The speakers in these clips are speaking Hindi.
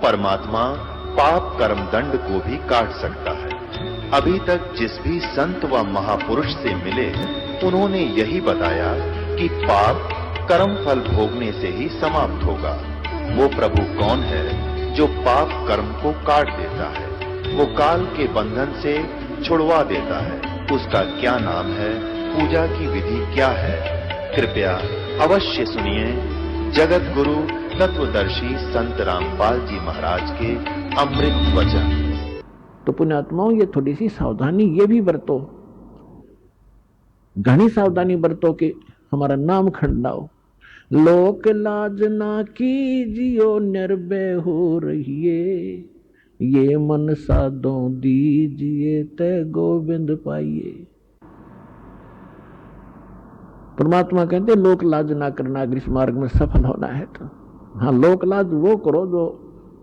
परमात्मा पाप कर्म दंड को भी काट सकता है। अभी तक जिस भी संत व महापुरुष से मिले उन्होंने यही बताया कि पाप कर्म फल भोगने से ही समाप्त होगा। वो प्रभु कौन है जो पाप कर्म को काट देता है, वो काल के बंधन से छुड़वा देता है। उसका क्या नाम है, पूजा की विधि क्या है? कृपया अवश्य सुनिए जगत गुरु तत्वदर्शी संत रामपाल जी महाराज के अमृत वचन। तो पुण्यात्माओं, ये थोड़ी सी सावधानी ये भी बरतो, घनी सावधानी बरतो कि हमारा नाम खंड ना हो। लोक लाज ना कीजियो निर्भय हो रहिए, ये मन साधो दीजिए ते गोविंद पाइए। परमात्मा कहते लोक लाज ना करना अगर इस मार्ग में सफल होना है तो। हाँ, लोक लाज वो करो जो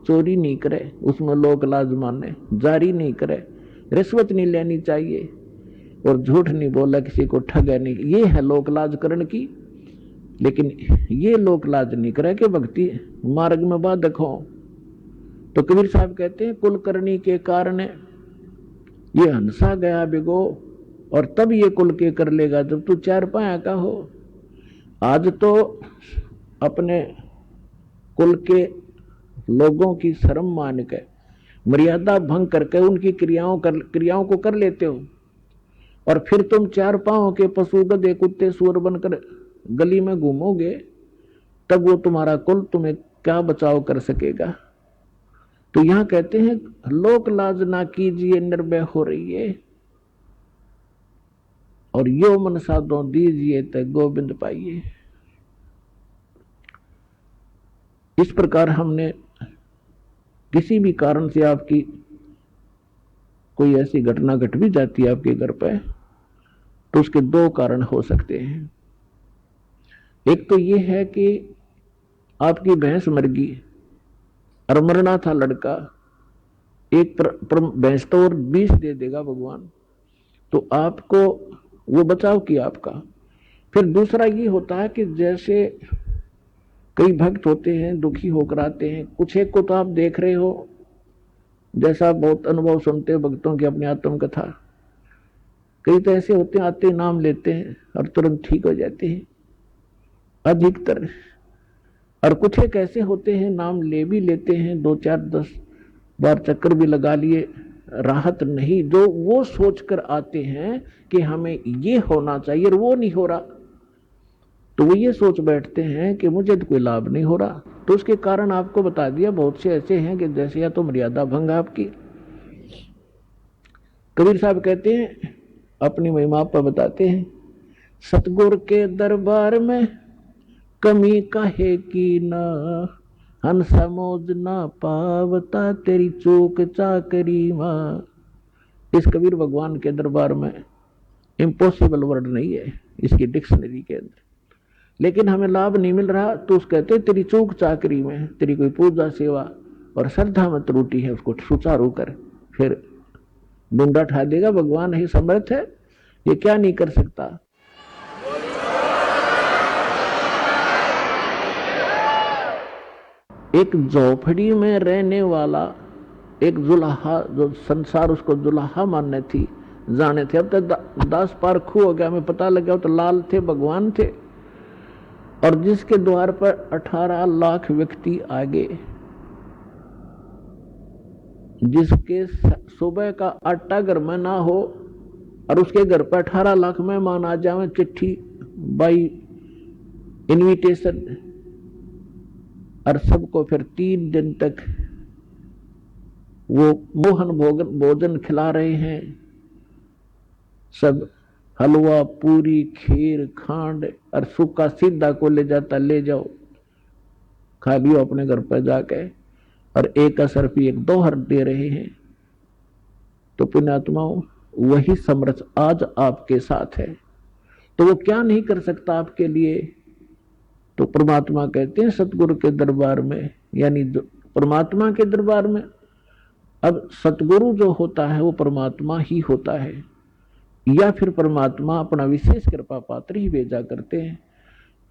चोरी नहीं करे, उसमें लोक लाज माने, जारी नहीं करे, रिश्वत नहीं लेनी चाहिए और झूठ नहीं बोला, किसी को ठगा नहीं, ये है लोक लाज करण की। लेकिन ये लोक लाज नहीं करे कि भक्ति मार्ग में बाधक हो। तो कबीर साहब कहते हैं कुल करनी के कारण ये हंसा गया बिगो, और तब ये कुल के कर लेगा जब तू चार पाया का हो। आज तो अपने कुल के लोगों की शर्म मान के मर्यादा भंग करके उनकी क्रियाओं को कर लेते हो, और फिर तुम चार पांव के पशु गधे कुत्ते सुअर बनकर गली में घूमोगे, तब वो तुम्हारा कुल तुम्हें क्या बचाव कर सकेगा। तो यहां कहते हैं लोक लाज ना कीजिए निर्भय हो रही है, और यो मन साधो दीजिए ते गोविंद पाइए। इस प्रकार हमने किसी भी कारण से आपकी कोई ऐसी घटना घट भी जाती है आपके घर पे, तो उसके दो कारण हो सकते हैं। एक तो ये है कि आपकी भैंस मर गई और मरना था लड़का, एक भैंस तो और 20 दे देगा भगवान, तो आपको वो बचाव किया आपका। फिर दूसरा ये होता है कि जैसे कई भक्त होते हैं दुखी होकर आते हैं, कुछ एक को तो आप देख रहे हो, जैसा बहुत अनुभव सुनते हो भक्तों की अपनी आत्म कथा, कई तो ऐसे होते हैं आते नाम लेते हैं और तुरंत ठीक हो जाते हैं अधिकतर, और कुछ एक ऐसे होते हैं नाम ले भी लेते हैं, 2 4 10 बार चक्कर भी लगा लिए, राहत नहीं, जो वो सोचकर आते हैं कि हमें ये होना चाहिए और वो नहीं हो रहा, तो वो ये सोच बैठते हैं कि मुझे तो कोई लाभ नहीं हो रहा। तो उसके कारण आपको बता दिया बहुत से ऐसे हैं कि जैसे या तो मर्यादा भंग आपकी। कबीर साहब कहते हैं अपनी महिमा पर बताते हैं, सतगुर के दरबार में कमी काहे की ना, हन समोज ना पावता तेरी चूक चाकरी मां। इस कबीर भगवान के दरबार में इम्पॉसिबल वर्ड नहीं है इसकी डिक्शनरी के अंदर, लेकिन हमें लाभ नहीं मिल रहा, तो उस कहते तेरी चूक चाकरी में, तेरी कोई पूजा सेवा और श्रद्धा में त्रुटि है, उसको सुचारू कर, फिर डूंडा ठा देगा। भगवान ही समर्थ है, ये क्या नहीं कर सकता। एक झोपड़ी में रहने वाला एक जुलाहा, जो संसार उसको जुलाहा मानने थी जाने थे, अब तक 10 पार खू हो गया, हमें पता लगा तो लाल थे भगवान थे, और जिसके द्वार पर 18 लाख व्यक्ति आ गए, जिसके सुबह का आटा घर में ना हो और उसके घर पर 18 लाख मेहमान आ जाए, चिट्ठी बाई इनविटेशन, और सबको फिर 3 दिन तक वो मोहन भोजन खिला रहे हैं, सब हलवा पूरी खीर खांड और सूखा सीधा को ले जाता, ले जाओ खा लियो अपने घर पर जाके, और एक असर भी 1 दोहर दे रहे हैं। तो पुण्यात्माओं, वही समर्थ आज आपके साथ है, तो वो क्या नहीं कर सकता आपके लिए। तो परमात्मा कहते हैं सतगुरु के दरबार में, यानी परमात्मा के दरबार में। अब सतगुरु जो होता है वो परमात्मा ही होता है, या फिर परमात्मा अपना विशेष कृपा पात्र ही भेजा करते हैं।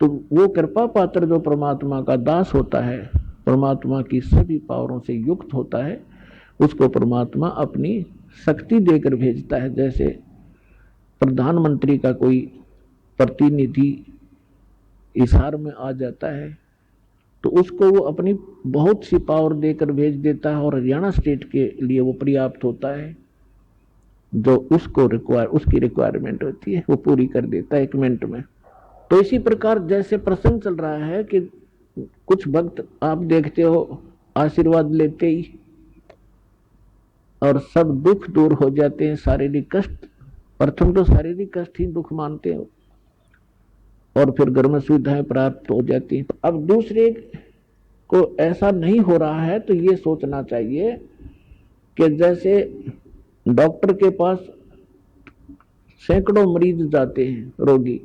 तो वो कृपा पात्र जो परमात्मा का दास होता है, परमात्मा की सभी पावरों से युक्त होता है, उसको परमात्मा अपनी शक्ति देकर भेजता है। जैसे प्रधानमंत्री का कोई प्रतिनिधि इशार में आ जाता है तो उसको वो अपनी बहुत सी पावर देकर भेज देता है और हरियाणा स्टेट के लिए वो पर्याप्त होता है। जो उसकी रिक्वायरमेंट होती है वो पूरी कर देता है 1 मिनट में। तो इसी प्रकार जैसे प्रसंग चल रहा है कि कुछ भक्त आप देखते हो आशीर्वाद लेते ही और सब दुख दूर हो जाते हैं, शारीरिक कष्ट, प्रथम तो शारीरिक कष्ट ही दुख मानते हो और फिर घर में सुविधाएं प्राप्त हो जाती हैं। अब दूसरे को ऐसा नहीं हो रहा है तो ये सोचना चाहिए कि जैसे डॉक्टर के पास सैकड़ों मरीज जाते हैं रोगी,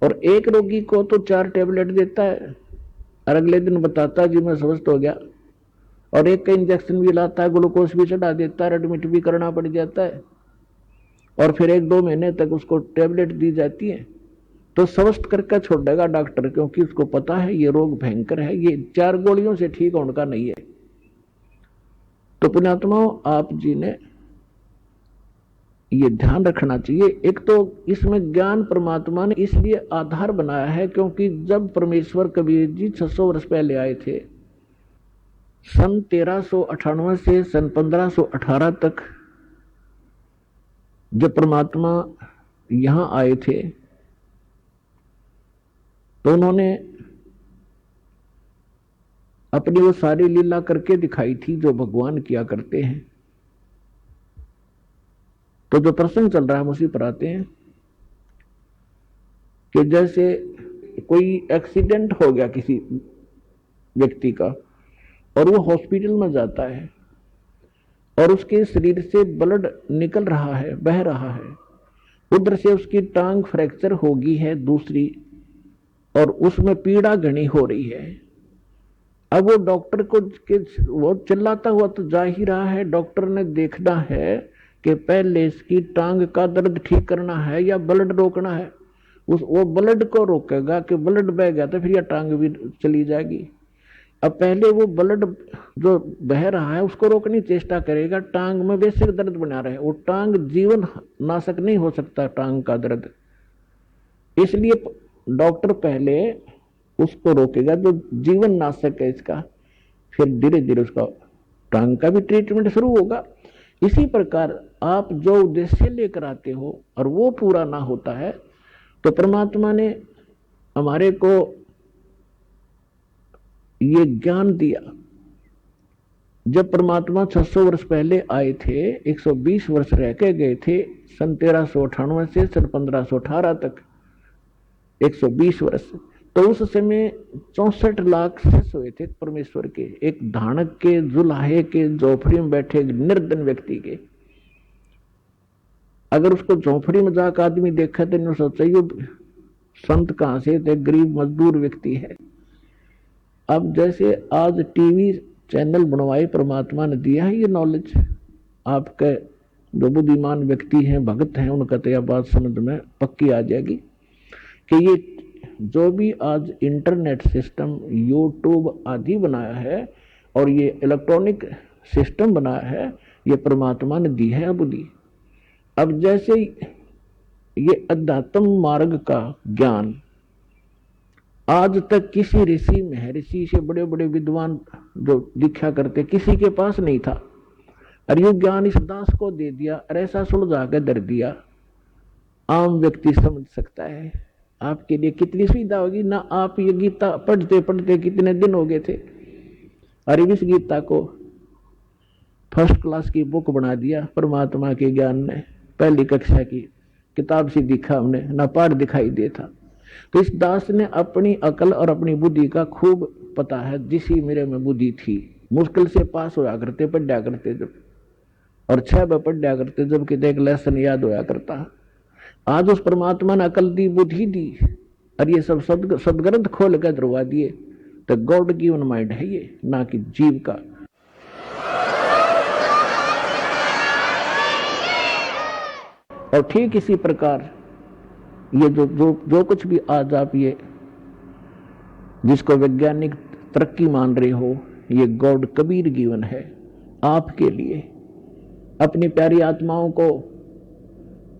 और एक रोगी को तो 4 टैबलेट देता है और अगले दिन बताता है जी मैं स्वस्थ हो गया, और एक का इंजेक्शन भी लाता है, ग्लूकोज भी चढ़ा देता है, एडमिट भी करना पड़ जाता है और फिर 1-2 महीने तक उसको टैबलेट दी जाती है। तो स्वस्थ करके छोड़ देगा डॉक्टर, क्योंकि उसको पता है ये रोग भयंकर है, ये 4 गोलियों से ठीक होने का नहीं है। तो पुण्यात्माओं, आप जी ने ये ध्यान रखना चाहिए। एक तो इसमें ज्ञान परमात्मा ने इसलिए आधार बनाया है क्योंकि जब परमेश्वर कबीर जी 600 वर्ष पहले आए थे, सन 1398 से सन 1518 तक जब परमात्मा यहां आए थे तो उन्होंने अपनी वो सारी लीला करके दिखाई थी जो भगवान किया करते हैं। तो जो प्रसंग चल रहा है हम उसी पर आते हैं कि जैसे कोई एक्सीडेंट हो गया किसी व्यक्ति का और वो हॉस्पिटल में जाता है और उसके शरीर से ब्लड निकल रहा है, बह रहा है, उधर से उसकी टांग फ्रैक्चर होगी है दूसरी, और उसमें पीड़ा घनी हो रही है। अब वो डॉक्टर को वो चिल्लाता हुआ तो जा ही रहा है, डॉक्टर ने देखना है कि पहले इसकी टांग का दर्द ठीक करना है या ब्लड रोकना है। वो ब्लड को रोकेगा कि ब्लड बह गया तो फिर यह टांग भी चली जाएगी। अब पहले वो ब्लड जो बह रहा है उसको रोकने की चेष्टा करेगा, टांग में बेसिक दर्द बना रहे, वो टांग जीवन नाशक नहीं हो सकता टांग का दर्द, इसलिए डॉक्टर पहले उसको रोकेगा जो जीवन नाशक है इसका, फिर धीरे धीरे उसका टांग का भी ट्रीटमेंट शुरू होगा। इसी प्रकार आप जो उद्देश्य लेकर आते हो और वो पूरा ना होता है तो परमात्मा ने हमारे को ये ज्ञान दिया। जब परमात्मा 600 वर्ष पहले आए थे, 120 वर्ष रह के गए थे, सन 1398 से सन 1518 तक 120 वर्ष, तो उस समय 64 लाख शिष्य हुए थे परमेश्वर के, एक धानक के, जुलाहे के, झोपड़ी में बैठे निर्धन व्यक्ति के। अगर उसको झोपड़ी में जाकर आदमी देखा तो सोचा ये संत कहां से थे, गरीब मजदूर व्यक्ति है। अब जैसे आज टीवी चैनल बनवाए परमात्मा ने दिया है ये नॉलेज, आपके जो बुद्धिमान व्यक्ति हैं, भक्त हैं, उनका तो यह बात समझ में पक्की आ जाएगी कि ये जो भी आज इंटरनेट सिस्टम, यूट्यूब आदि बनाया है और ये इलेक्ट्रॉनिक सिस्टम बनाया है, ये परमात्मा ने दी है बुद्धि। अब जैसे ये अध्यात्म मार्ग का ज्ञान आज तक किसी ऋषि महर्षि से, बड़े बड़े विद्वान जो दीक्षा करते, किसी के पास नहीं था, और ये ज्ञान इस दास को दे दिया और ऐसा सुलझा कर धर दिया, आम व्यक्ति समझ सकता है। आपके लिए कितनी सुविधा होगी ना। आप ये गीता पढ़ते पढ़ते कितने दिन हो गए थे, और इस गीता को फर्स्ट क्लास की बुक बना दिया परमात्मा के ज्ञान ने। पहली कक्षा की किताब से दिखा हमने, ना पाठ दिखाई देता। तो इस दास ने अपनी अकल और अपनी बुद्धि का खूब पता है, जिसी मेरे में बुद्धि थी, मुश्किल से पास होया करते, पढ़ा करते जब, और 6 बार पढ़ा करते जब कितने एक लेसन याद होया करता। आज उस परमात्मा ने अकल दी, बुद्धि दी, और ये सब सदग्रंथ खोल कर धरवा दिए। तो गॉड गिवन माइंड है ये, ना कि जीव का। और ठीक इसी प्रकार ये जो कुछ भी आज आप ये जिसको वैज्ञानिक तरक्की मान रहे हो, ये गॉड कबीर गिवन है आपके लिए, अपनी प्यारी आत्माओं को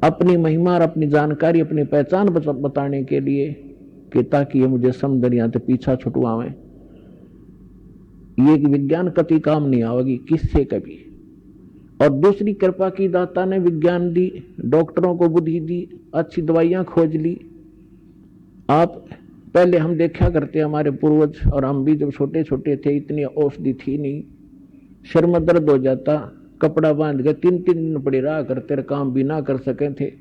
अपनी महिमा और अपनी जानकारी, अपनी पहचान बताने के लिए, कि ताकि ये मुझे समदरिया से पीछा छुटवावे। ये विज्ञान कति काम नहीं आवेगी किससे कभी। और दूसरी कृपा की दाता ने विज्ञान दी, डॉक्टरों को बुद्धि दी, अच्छी दवाइयां खोज ली। आप पहले हम देखा करते, हमारे पूर्वज और हम भी जब छोटे छोटे थे, इतनी औषधि थी नहीं, सिर में दर्द हो जाता, कपड़ा बांध के 3-3 दिन पड़े रहा करते, काम भी ना कर सके थे।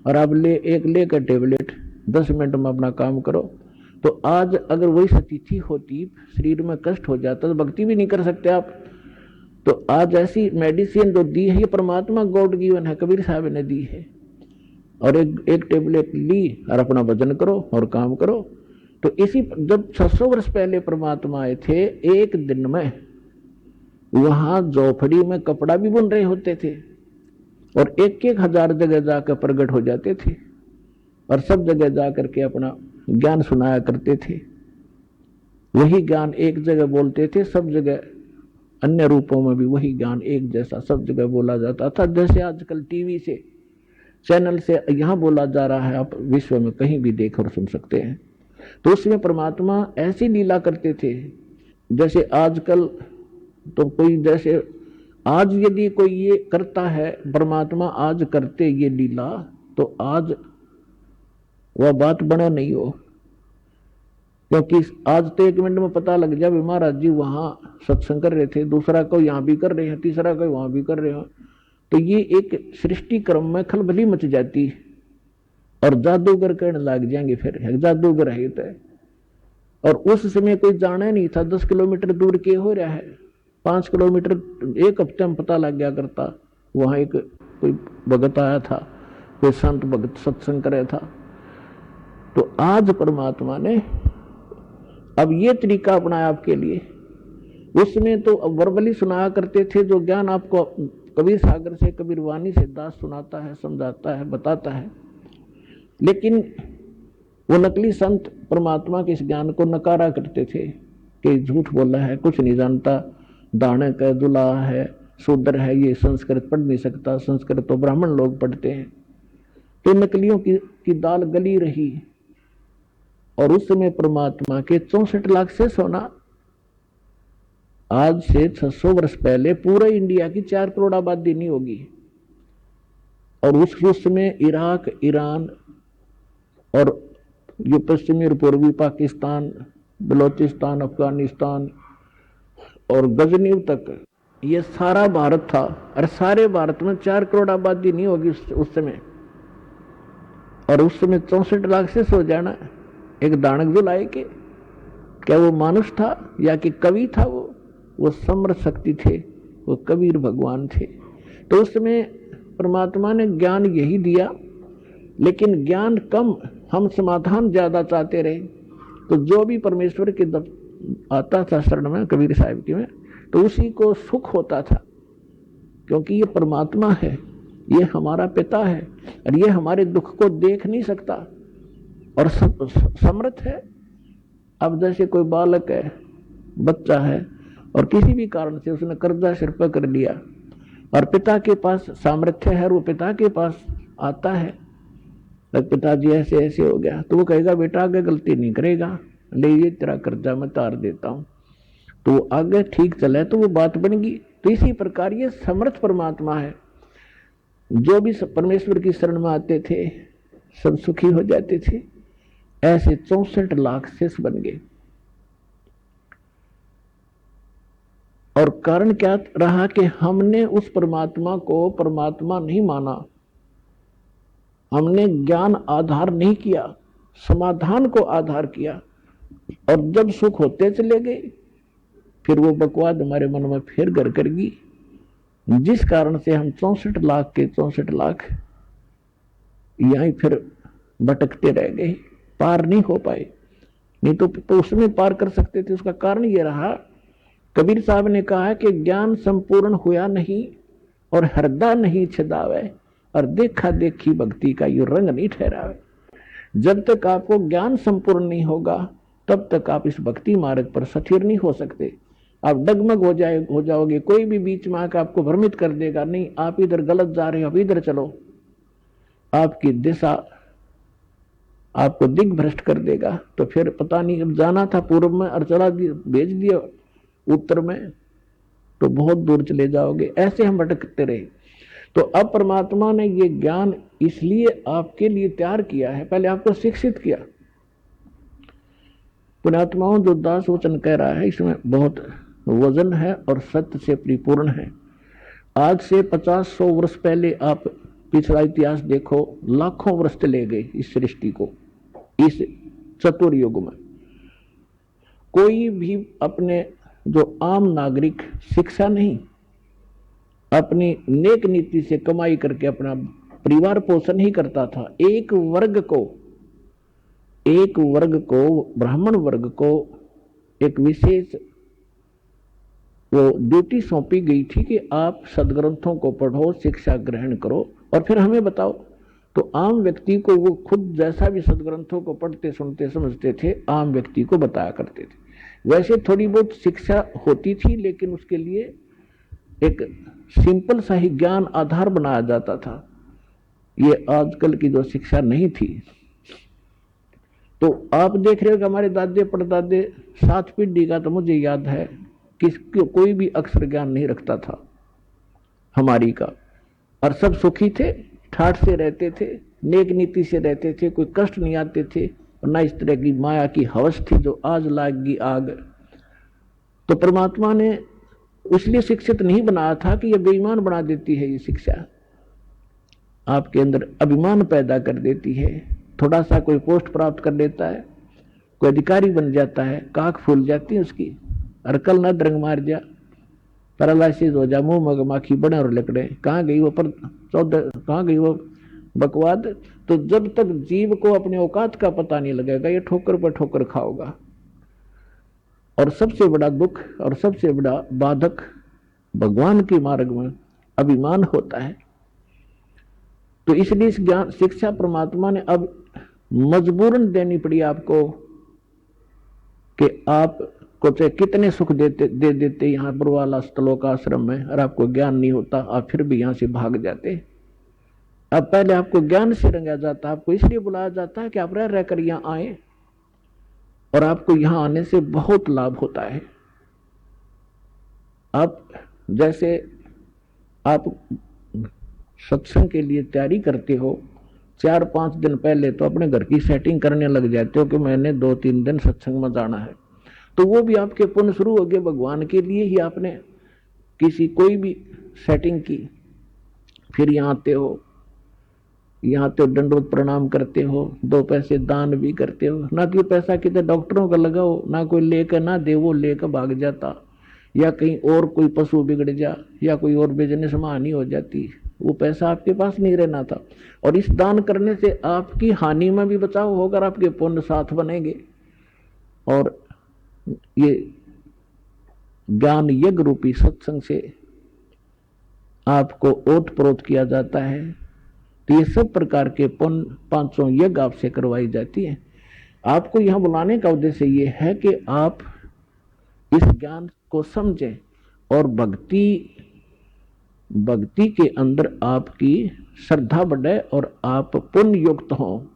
और अब लेकर टेबलेट 10 मिनट में अपना काम करो। तो आज अगर वही स्थिति होती, शरीर में कष्ट हो जाता, तो भक्ति भी नहीं कर सकते आप। तो आज ऐसी मेडिसिन जो दी है, ये परमात्मा गॉड गिवन है, कबीर साहब ने दी है। और एक टेबलेट ली और अपना भजन करो और काम करो। तो इसी जब 600 वर्ष पहले परमात्मा आए थे, एक दिन में वहां झोपड़ी में कपड़ा भी बुन रहे होते थे और 1-1 हजार जगह जाकर प्रकट हो जाते थे और सब जगह जाकर के अपना ज्ञान सुनाया करते थे। वही ज्ञान एक जगह बोलते थे, सब जगह अन्य रूपों में भी वही ज्ञान एक जैसा सब जगह बोला जाता था। जैसे आजकल टीवी से, चैनल से यहां बोला जा रहा है, आप विश्व में कहीं भी देख और सुन सकते हैं। तो उसमें परमात्मा ऐसी लीला करते थे। जैसे आजकल तो कोई, जैसे आज यदि कोई ये करता है, परमात्मा आज करते ये लीला, तो आज वह बात बना नहीं हो। क्योंकि आज तो 1 मिनट में पता लग जाए महाराज जी वहां सत्संग कर रहे थे, दूसरा को यहां भी कर रहे हैं, तीसरा को वहां भी कर रहे हैं। तो ये एक सृष्टि क्रम में खलबली मच जाती है और जादूगर कहने लग जाएंगे, फिर जादूगर है तो। और उस समय कोई जाना नहीं था 10 किलोमीटर दूर के हो रहा है, 5 किलोमीटर 1 हफ्ते में पता लग गया करता। वहां एक कोई भगत आया था, कोई संत भगत सत्संग कर रहा था। तो आज परमात्मा ने अब ये तरीका अपनाया आपके लिए। उसमें तो वर्बली सुनाया करते थे, जो ज्ञान आपको कबीर सागर से, कबीर वाणी से दास सुनाता है, समझाता है, बताता है। लेकिन वो नकली संत परमात्मा के इस ज्ञान को नकारा करते थे कि झूठ बोला है, कुछ नहीं जानता, दाने का दुल्हा है, शूद्र है, ये संस्कृत पढ़ नहीं सकता, संस्कृत तो ब्राह्मण लोग पढ़ते हैं। तो नकलियों की दाल गली रही। और उस समय परमात्मा के 64 लाख से सोना, आज से 600 वर्ष पहले पूरे इंडिया की 4 करोड़ आबादी नहीं होगी। और उस समय इराक, ईरान और ये पश्चिमी और पूर्वी पाकिस्तान, बलोचिस्तान, अफगानिस्तान और गजनीव तक, ये सारा भारत था। और सारे भारत में 4 करोड़ आबादी नहीं होगी उस समय। और उस समय 64 लाख से सो जाना एक दानक जो लाए के, क्या वो मानुष था या कि कवि था? वो समर्थ शक्ति थे, वो कबीर भगवान थे। तो उस समय परमात्मा ने ज्ञान यही दिया, लेकिन ज्ञान कम, हम समाधान ज्यादा चाहते रहे। तो जो भी परमेश्वर के आता था शरण में, कबीर साहिब की में, तो उसी को सुख होता था, क्योंकि ये परमात्मा है, ये हमारा पिता है और ये हमारे दुख को देख नहीं सकता और समर्थ है। अब जैसे कोई बालक है, बच्चा है, और किसी भी कारण से उसने कर्जा सिर पर कर लिया और पिता के पास सामर्थ्य है और वो पिता के पास आता है, तो पिताजी ऐसे ऐसे हो गया, तो वो कहेगा बेटा आगे गलती नहीं करेगा, ले ये तेरा कर्जा मैं तार देता हूं। तो आगे ठीक चले तो वो बात बनेगी। तो इसी प्रकार ये समर्थ परमात्मा है। जो भी परमेश्वर की शरण में आते थे सब सुखी हो जाते थे। ऐसे 64 लाख शिष्य बन गए। और कारण क्या रहा कि हमने उस परमात्मा को परमात्मा नहीं माना, हमने ज्ञान आधार नहीं किया, समाधान को आधार किया। और जब सुख होते चले गए, फिर वो बकवाद हमारे मन में फिर घर कर गई, जिस कारण से हम 64 लाख के 64 लाख यहीं फिर भटकते रह गए, पार नहीं हो पाए। नहीं तो उसमें पार कर सकते थे। उसका कारण ये रहा, कबीर साहब ने कहा है कि ज्ञान संपूर्ण हुआ नहीं और हृदय नहीं छिदावे, और देखा देखी भक्ति का ये रंग नहीं ठहरावे। जब तक आपको ज्ञान संपूर्ण नहीं होगा, तब तक आप इस भक्ति मार्ग पर स्थिर नहीं हो सकते। आप डगमग हो जाओगे। कोई भी बीच में आकर आपको भ्रमित कर देगा, नहीं आप इधर गलत जा रहे हो, आप इधर चलो, आपकी दिशा आपको दिग्भ्रष्ट कर देगा। तो फिर पता नहीं, अब जाना था पूर्व में और चला दिया, भेज दिया उत्तर में, तो बहुत दूर चले जाओगे। ऐसे हम भटकते रहे। तो अब परमात्मा ने ये ज्ञान इसलिए आपके लिए तैयार किया है, पहले आपको शिक्षित किया। पुण्यात्माओं, जो दास वचन कह रहा है इसमें बहुत वजन है और सत्य से परिपूर्ण है। आज से 50-100 वर्ष पहले आप पिछला इतिहास देखो, लाखों वर्ष चले गए इस सृष्टि को, इस चतुर युग में। कोई भी अपने जो आम नागरिक शिक्षा नहीं, अपनी नेक नीति से कमाई करके अपना परिवार पोषण ही करता था। एक वर्ग को ब्राह्मण वर्ग को एक विशेष वो ड्यूटी सौंपी गई थी कि आप सदग्रंथों को पढ़ो, शिक्षा ग्रहण करो और फिर हमें बताओ। तो आम व्यक्ति को वो खुद जैसा भी सदग्रंथों को पढ़ते सुनते समझते थे, आम व्यक्ति को बताया करते थे। वैसे थोड़ी बहुत शिक्षा होती थी, लेकिन उसके लिए एक सिंपल सा ही ज्ञान आधार बनाया जाता था। ये आजकल की जो शिक्षा नहीं थी। तो आप देख रहे हो कि हमारे दादे परदादे 7 पीढ़ी का, तो मुझे याद है कि कोई भी अक्षर ज्ञान नहीं रखता था हमारी का, और सब सुखी थे, ठाठ से रहते थे, नेक नीति से रहते थे, कोई कष्ट नहीं आते थे, और ना इस तरह की माया की हवस थी जो आज लागी आग। तो परमात्मा ने इसलिए शिक्षित नहीं बनाया था कि यह बेईमान बना देती है। ये शिक्षा आपके अंदर अभिमान पैदा कर देती है। थोड़ा सा कोई पोस्ट प्राप्त कर लेता है, कोई अधिकारी बन जाता है, काख फूल जाती है उसकी, अरकल ना द्रंग मार जा, पैरालाइसिस हो जा, मुंह मगमाखी बने और लकड़े, कहाँ गई वो कहाँ गई वो बकवाद। तो जब तक जीव को अपने औकात का पता नहीं लगेगा, ये ठोकर पर ठोकर खाओगा। और सबसे बड़ा दुख और सबसे बड़ा बाधक भगवान के मार्ग में अभिमान होता है। तो इसलिए इस ज्ञान शिक्षा परमात्मा ने अब मजबूरन देनी पड़ी आपको कि आपको चाहे कितने सुख दे देते यहाँ बुरवाला स्थलों का आश्रम में, और आपको ज्ञान नहीं होता, आप फिर भी यहाँ से भाग जाते। अब पहले आपको ज्ञान से रंगा जाता, आपको इसलिए बुलाया जाता है कि आप रह कर यहाँ आए, और आपको यहाँ आने से बहुत लाभ होता है। आप जैसे आप सत्संग के लिए तैयारी करते हो, 4-5 दिन पहले तो अपने घर की सेटिंग करने लग जाते हो कि मैंने 2-3 दिन सत्संग में जाना है। तो वो भी आपके पुण्य शुरू हो गए, भगवान के लिए ही आपने किसी कोई भी सेटिंग की। फिर यहाँ आते हो, यहाँ तो दंडवत प्रणाम करते हो, 2 पैसे दान भी करते हो। ना कि पैसा कितने डॉक्टरों का लगाओ, ना कोई लेकर ना दे, वो लेकर भाग जाता, या कहीं और कोई पशु बिगड़ जा, या कोई और बिजनेस में हानि हो जाती, वो पैसा आपके पास नहीं रहना था। और इस दान करने से आपकी हानि में भी बचाव होकर आपके पुण्य साथ बनेंगे। और ये ज्ञान यज्ञ रूपी सत्संग से आपको ओत प्रोत किया जाता है। तो ये सब प्रकार के पुण्य 500 यज्ञ आपसे करवाई जाती है। आपको यहाँ बुलाने का उद्देश्य ये है कि आप इस ज्ञान को समझें और भक्ति के अंदर आपकी श्रद्धा बढ़े और आप पुण्य युक्त हो।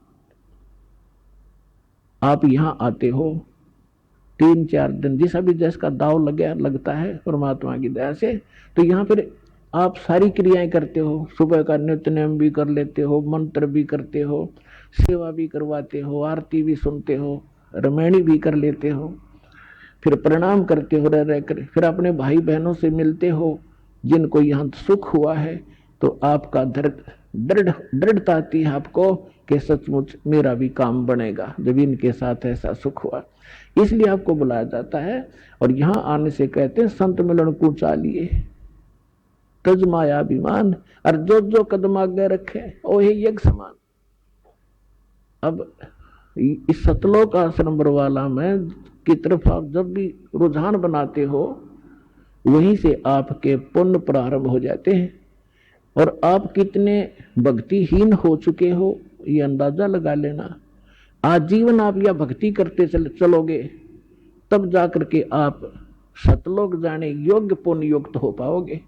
आप यहाँ आते हो 3-4 दिन, जैसा भी जिसका दाव लगता है परमात्मा की दया से, तो यहाँ फिर आप सारी क्रियाएं करते हो। सुबह का नित्य नेम भी कर लेते हो, मंत्र भी करते हो, सेवा भी करवाते हो, आरती भी सुनते हो, रमैणी भी कर लेते हो, फिर प्रणाम करते हो रह कर, फिर अपने भाई बहनों से मिलते हो जिनको यहाँ सुख हुआ है। तो आपका दृढ़ता आती है आपको कि सचमुच मेरा भी काम बनेगा जब इनके साथ ऐसा सुख हुआ। इसलिए आपको बुलाया जाता है। और यहाँ आने से कहते हैं संत मिलन को चालिए तज माया अभिमान, और जो कदम आगे रखे ओहे यज्ञ समान। अब इस सतलोक आश्रम बरवाला में की तरफ आप जब भी रुझान बनाते हो, वहीं से आपके पुण्य प्रारंभ हो जाते हैं। और आप कितने भक्तिहीन हो चुके हो ये अंदाजा लगा लेना। आजीवन आप यह भक्ति करते चलोगे, तब जाकर के आप सतलोक जाने योग्य पुण्य युक्त हो पाओगे।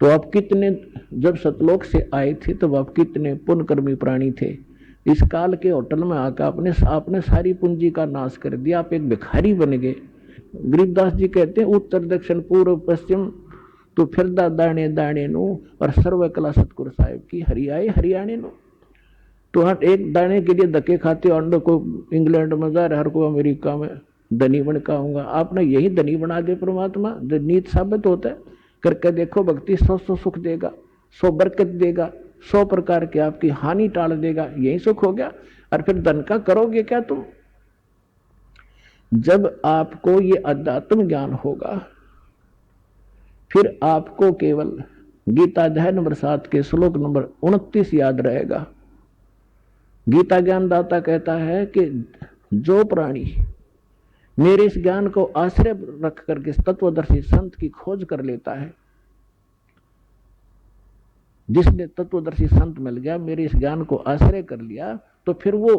तो आप कितने, जब सतलोक से आए थे तब आप कितने पुण्यकर्मी प्राणी थे। इस काल के होटल में आकर आपने सारी पूंजी का नाश कर दिया, आप एक भिखारी बन गए। गरीबदास जी कहते हैं, उत्तर दक्षिण पूर्व पश्चिम तो फिरदा दाणे दाणे नु, और सर्व कला सतगुरु साहिब की हरियाए हरियाणे नु। तो हम एक दाने के लिए धक्के खाते, अंडो को इंग्लैंड में जा रहा, हर को अमेरिका में धनी बन का हूंगा। आपने यही धनी बना दे परमात्मा, जो नीत साबित होता है। करके देखो, भक्ति 100 सुख देगा, 100 बरकत देगा, 100 प्रकार की आपकी हानि टाल देगा, यही सुख हो गया। और फिर धन का करोगे क्या तुम? जब आपको ये अध्यात्म ज्ञान होगा, फिर आपको केवल गीता अध्याय नंबर 7 के श्लोक नंबर 29 याद रहेगा। गीता ज्ञानदाता कहता है कि जो प्राणी मेरे इस ज्ञान को आश्रय रख करके तत्वदर्शी संत की खोज कर लेता है, जिसने तत्वदर्शी संत मिल गया, मेरे इस ज्ञान को आश्रय कर लिया, तो फिर वो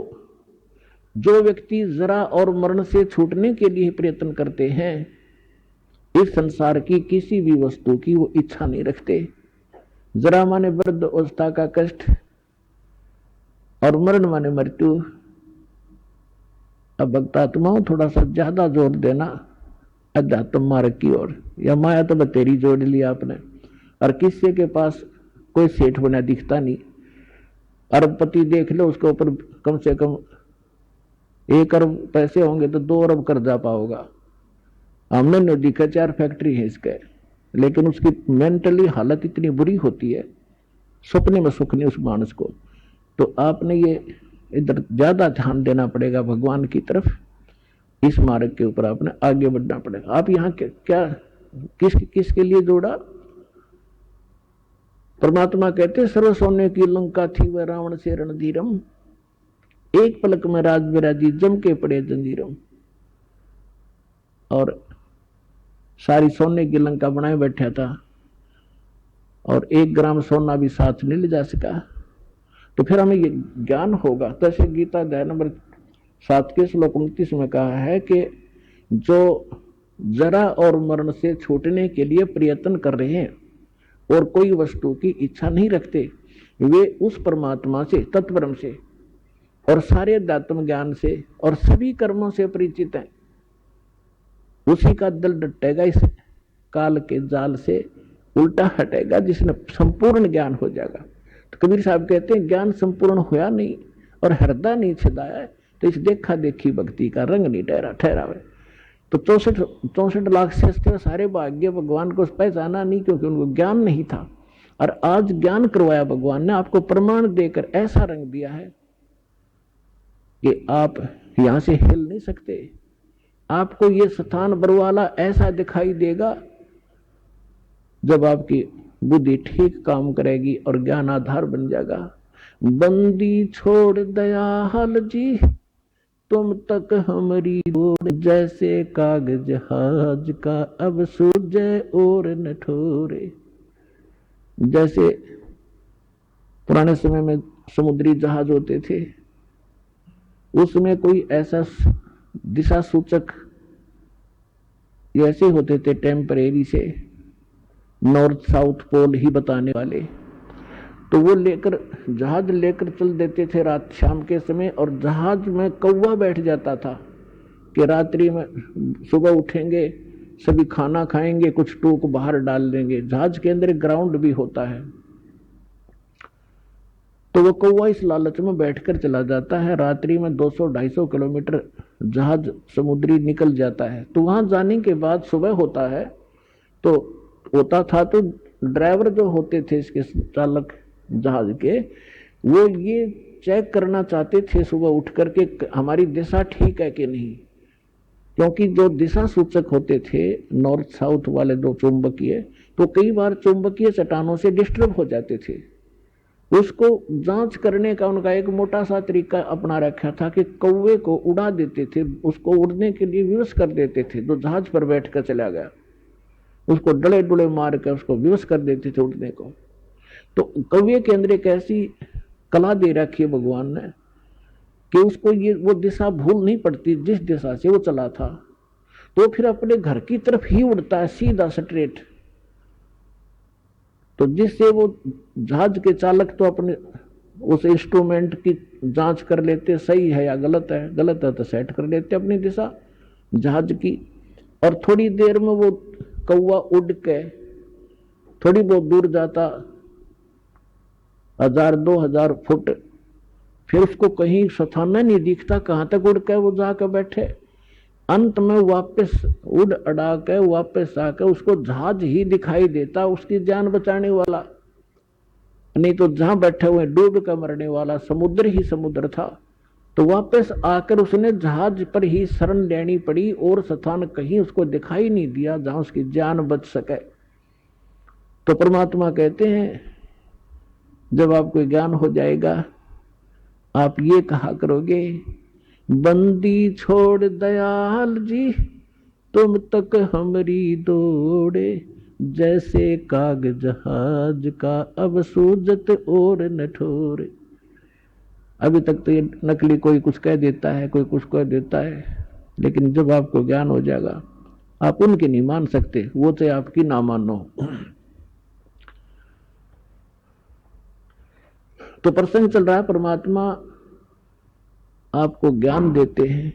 जो व्यक्ति जरा और मरण से छूटने के लिए प्रयत्न करते हैं, इस संसार की किसी भी वस्तु की वो इच्छा नहीं रखते। जरा माने वृद्ध अवस्था का कष्ट और मरण माने मृत्यु। अब भक्तात्माओं थोड़ा सा ज्यादा जोर देना अध्यात्म मार्ग की ओर। या माया तो बतेरी जोड़ लिया आपने, और किसी के पास कोई सेठ बना दिखता नहीं। अरबपति देख लो, उसके ऊपर कम से कम 1 अरब पैसे होंगे तो 2 अरब कर्जा पाओगा। हमने न दिखा 4 फैक्ट्री है इसके, लेकिन उसकी मेंटली हालत इतनी बुरी होती है, सपने में सुख नहीं उस मानस को। तो आपने ये इधर ज्यादा ध्यान देना पड़ेगा भगवान की तरफ। इस मार्ग के ऊपर आपने आगे बढ़ना पड़ेगा। आप यहाँ क्या किसके लिए जोड़ा? परमात्मा कहते सर्व सोने की लंका थी वह रावण से रणधीरम, एक पलक में राज विराजी जम के पड़े जंजीरम। और सारी सोने की लंका बनाए बैठा था और 1 ग्राम सोना भी साथ नहीं ले जा सका। तो फिर हमें ये ज्ञान होगा। तैसे गीता अध्याय नंबर 7 के श्लोक 29 में कहा है कि जो जरा और मरण से छूटने के लिए प्रयत्न कर रहे हैं और कोई वस्तु की इच्छा नहीं रखते, वे उस परमात्मा से, तत्परम से और सारे अध्यात्म ज्ञान से और सभी कर्मों से परिचित हैं। उसी का दिल डटेगा, इस काल के जाल से उल्टा हटेगा, जिसने संपूर्ण ज्ञान हो जाएगा। तो कबीर साहब कहते हैं ज्ञान संपूर्ण हुआ नहीं और हृदय नहीं छिदाया, तो इस देखा देखी भक्ति का रंग नहीं ठहरावे। तो 64 लाख से सारे भाग्य भगवान को पहचाना नहीं, क्योंकि उनको ज्ञान नहीं था। और आज ज्ञान करवाया भगवान ने, आपको प्रमाण देकर ऐसा रंग दिया है कि आप यहां से हिल नहीं सकते। आपको ये स्थान बरवाला ऐसा दिखाई देगा जब आपकी बुद्धि ठीक काम करेगी और ज्ञान आधार बन जाएगा। बंदी छोड़ दयाल जी तुम तक हमारी ओर, जैसे कागज जहाज का अब सूझे और न ठोरे। जैसे पुराने समय में समुद्री जहाज होते थे, उसमें कोई ऐसा दिशा सूचक ऐसे होते थे टेम्परेरी से, नॉर्थ साउथ पोल ही बताने वाले, तो वो लेकर जहाज लेकर चल देते थे रात शाम के समय। और जहाज में कौवा बैठ जाता था कि रात्रि में सुबह उठेंगे, सभी खाना खाएंगे, कुछ टूक बाहर डाल देंगे। जहाज के अंदर ग्राउंड भी होता है, तो वो कौवा इस लालच में बैठकर चला जाता है। रात्रि में 200-250 किलोमीटर जहाज समुद्री निकल जाता है। तो वहां जाने के बाद सुबह होता है, तो होता था तो ड्राइवर जो होते थे इसके चालक जहाज के, वो ये चेक करना चाहते थे सुबह उठ करके हमारी दिशा ठीक है कि नहीं। क्योंकि जो दिशा सूचक होते थे नॉर्थ साउथ वाले दो चुंबकीय, तो कई बार चुंबकीय चट्टानों से डिस्टर्ब हो जाते थे। उसको जांच करने का उनका एक मोटा सा तरीका अपना रखा था कि कौवे को उड़ा देते थे, उसको उड़ने के लिए विवश कर देते थे। जो जहाज पर बैठ कर चला गया उसको डले डुले मार कर उसको विवश कर देते थे उड़ने को। तो कौवे के अंदर एक ऐसी कला दे रखी है भगवान ने कि उसको ये वो दिशा भूल नहीं पड़ती जिस दिशा से वो चला था, तो फिर अपने घर की तरफ ही उड़ता है सीधा स्ट्रेट। तो जिससे वो जहाज के चालक तो अपने उस इंस्ट्रूमेंट की जांच कर लेते सही है या गलत है, गलत है तो सेट कर लेते अपनी दिशा जहाज की। और थोड़ी देर में वो कौवा उड़ के थोड़ी बहुत दूर जाता, 1000-2000 फुट, फिर उसको कहीं स्थान नहीं दिखता, कहां तक उड़ के वो जाकर बैठे। अंत में वापस उड़ अड़ा के वापस आकर उसको जहाज ही दिखाई देता, उसकी जान बचाने वाला, नहीं तो जहां बैठे हुए डूब कर मरने वाला समुद्र ही समुद्र था। तो वापस आकर उसने जहाज पर ही शरण लेनी पड़ी और स्थान कहीं उसको दिखाई नहीं दिया जहां उसकी जान बच सके। तो परमात्मा कहते हैं जब आपको ज्ञान हो जाएगा आप ये कहा करोगे, बंदी छोड़ दयाल जी तुम तक हमरी दौड़े, जैसे काग जहाज का अब सूजत और न ठोरे। अभी तक तो ये नकली कोई कुछ कह देता है, कोई कुछ कह देता है, लेकिन जब आपको ज्ञान हो जाएगा आप उनकी नहीं मान सकते, वो तो आपकी ना मानो। तो प्रसंग चल रहा है, परमात्मा आपको ज्ञान देते हैं,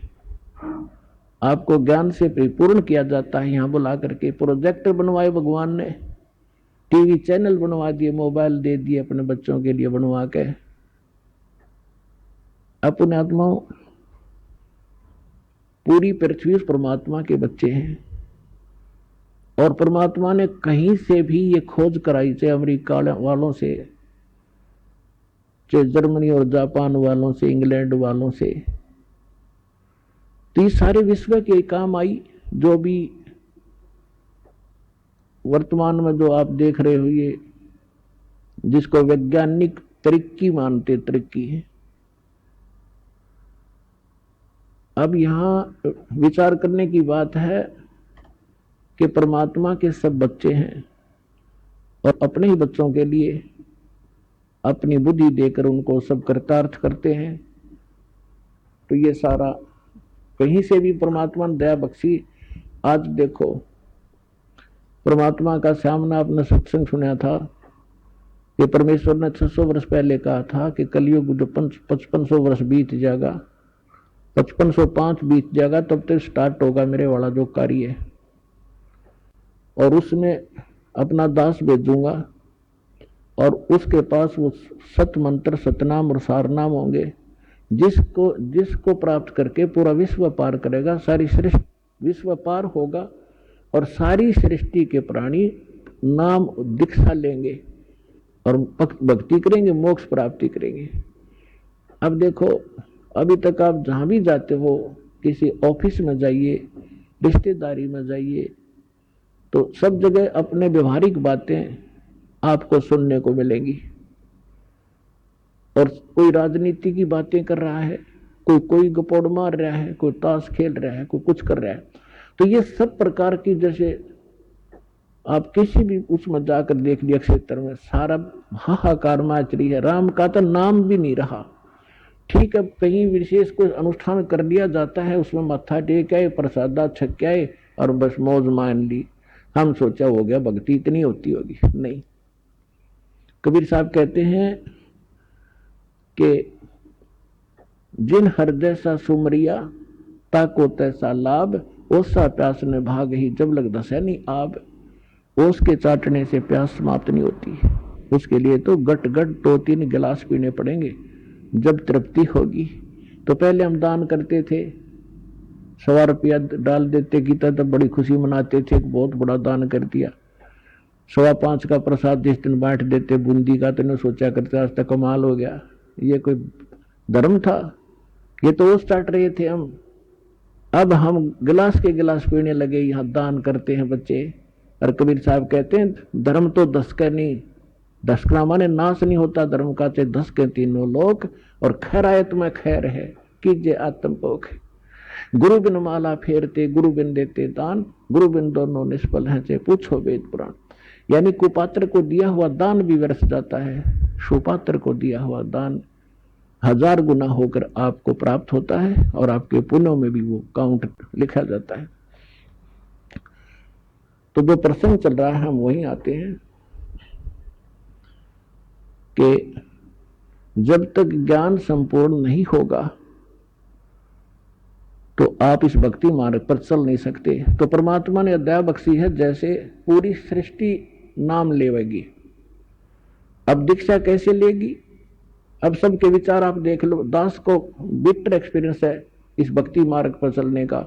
आपको ज्ञान से परिपूर्ण किया जाता है। यहां बुला करके प्रोजेक्टर बनवाए भगवान ने, टीवी चैनल बनवा दिए, मोबाइल दे दिए अपने बच्चों के लिए बनवा के। अपने आत्माओं पूरी पृथ्वी उस परमात्मा के बच्चे हैं, और परमात्मा ने कहीं से भी ये खोज कराई, चाहे अमेरिका वालों से, चाहे जर्मनी और जापान वालों से, इंग्लैंड वालों से, तो ये सारे विश्व के काम आई। जो भी वर्तमान में जो आप देख रहे हो, ये जिसको वैज्ञानिक तरक्की मानते, तरक्की है। अब यहां विचार करने की बात है कि परमात्मा के सब बच्चे हैं और अपने ही बच्चों के लिए अपनी बुद्धि देकर उनको सब कृतार्थ करते हैं। तो ये सारा कहीं से भी परमात्मा ने दया बख्शी। आज देखो परमात्मा का सामना आपने सत्संग सुना था कि परमेश्वर ने 600 वर्ष पहले कहा था कि कलयुग जो 5500 वर्ष बीत जाएगा, 5505 बीत जाएगा, तब तक स्टार्ट होगा मेरे वाला जो कार्य है, और उसमें अपना दास भेजूंगा और उसके पास वो सत मंत्र, सतनाम और सारनाम होंगे, जिसको प्राप्त करके पूरा विश्व पार करेगा, सारी सृष्टि विश्व पार होगा और सारी सृष्टि के प्राणी नाम दीक्षा लेंगे और भक्ति करेंगे, मोक्ष प्राप्ति करेंगे। अब देखो, अभी तक आप जहां भी जाते हो, किसी ऑफिस में जाइए, रिश्तेदारी में जाइए, तो सब जगह अपने व्यवहारिक बातें आपको सुनने को मिलेंगी। और कोई राजनीति की बातें कर रहा है, कोई गपोड़ मार रहा है, कोई ताश खेल रहा है, कोई कुछ कर रहा है। तो ये सब प्रकार की, जैसे आप किसी भी उसमें जाकर देख लिया क्षेत्र में, सारा हाहाकार मच रही है, राम का तो नाम भी नहीं रहा। ठीक है, कहीं विशेष कोई अनुष्ठान कर लिया जाता है, उसमें माथा टेक आए, प्रसादा छक आए और बस मौज मान ली, हम सोचा हो गया, भक्ति इतनी होती होगी। नहीं, कबीर साहब कहते हैं कि जिन हृदय सा सुमरिया ताको तैसा लाभ, ओसा प्यास ने भाग ही जब लग दसे नहीं आब। ओस के चाटने से प्यास समाप्त नहीं होती, उसके लिए तो गट गट 2-3 गिलास पीने पड़ेंगे जब तृप्ति होगी। तो पहले हम दान करते थे, 100 रुपया डाल देते गीता, तब बड़ी खुशी मनाते थे, बहुत बड़ा दान कर दिया। 5.25 का प्रसाद जिस दिन बांट देते बूंदी का, तो सोचा करते आज तक कमाल हो गया, ये कोई धर्म था? ये तो वो स्टार्ट रहे थे हम। अब हम गिलास के गिलास पीने लगे, यहाँ दान करते हैं बच्चे। और कबीर साहब कहते हैं धर्म तो 10 का नहीं, 10 का माने नाश नहीं होता धर्म का, चाहे 10 के 3 लोक, और खैरायत में खैर है कीजिए आत्मपोख। गुरु बिन माला फेरते, गुरु बिन देते दान, गुरु बिन दोनों निष्फल हैं, चाहे पूछो वेद पुराण। यानी कुपात्र को दिया हुआ दान भी व्यर्थ जाता है, सुपात्र को दिया हुआ दान 1000 गुना होकर आपको प्राप्त होता है और आपके पुण्यों में भी वो काउंट लिखा जाता है। तो जो प्रसंग चल रहा है हम वहीं आते हैं कि जब तक ज्ञान संपूर्ण नहीं होगा तो आप इस भक्ति मार्ग पर चल नहीं सकते। तो परमात्मा ने अध्याय बख्शी है जैसे पूरी सृष्टि नाम लेवेगी। अब दीक्षा कैसे लेगी? अब सबके विचार आप देख लो। दास को बिटर एक्सपीरियंस है इस भक्ति मार्ग पर चलने का।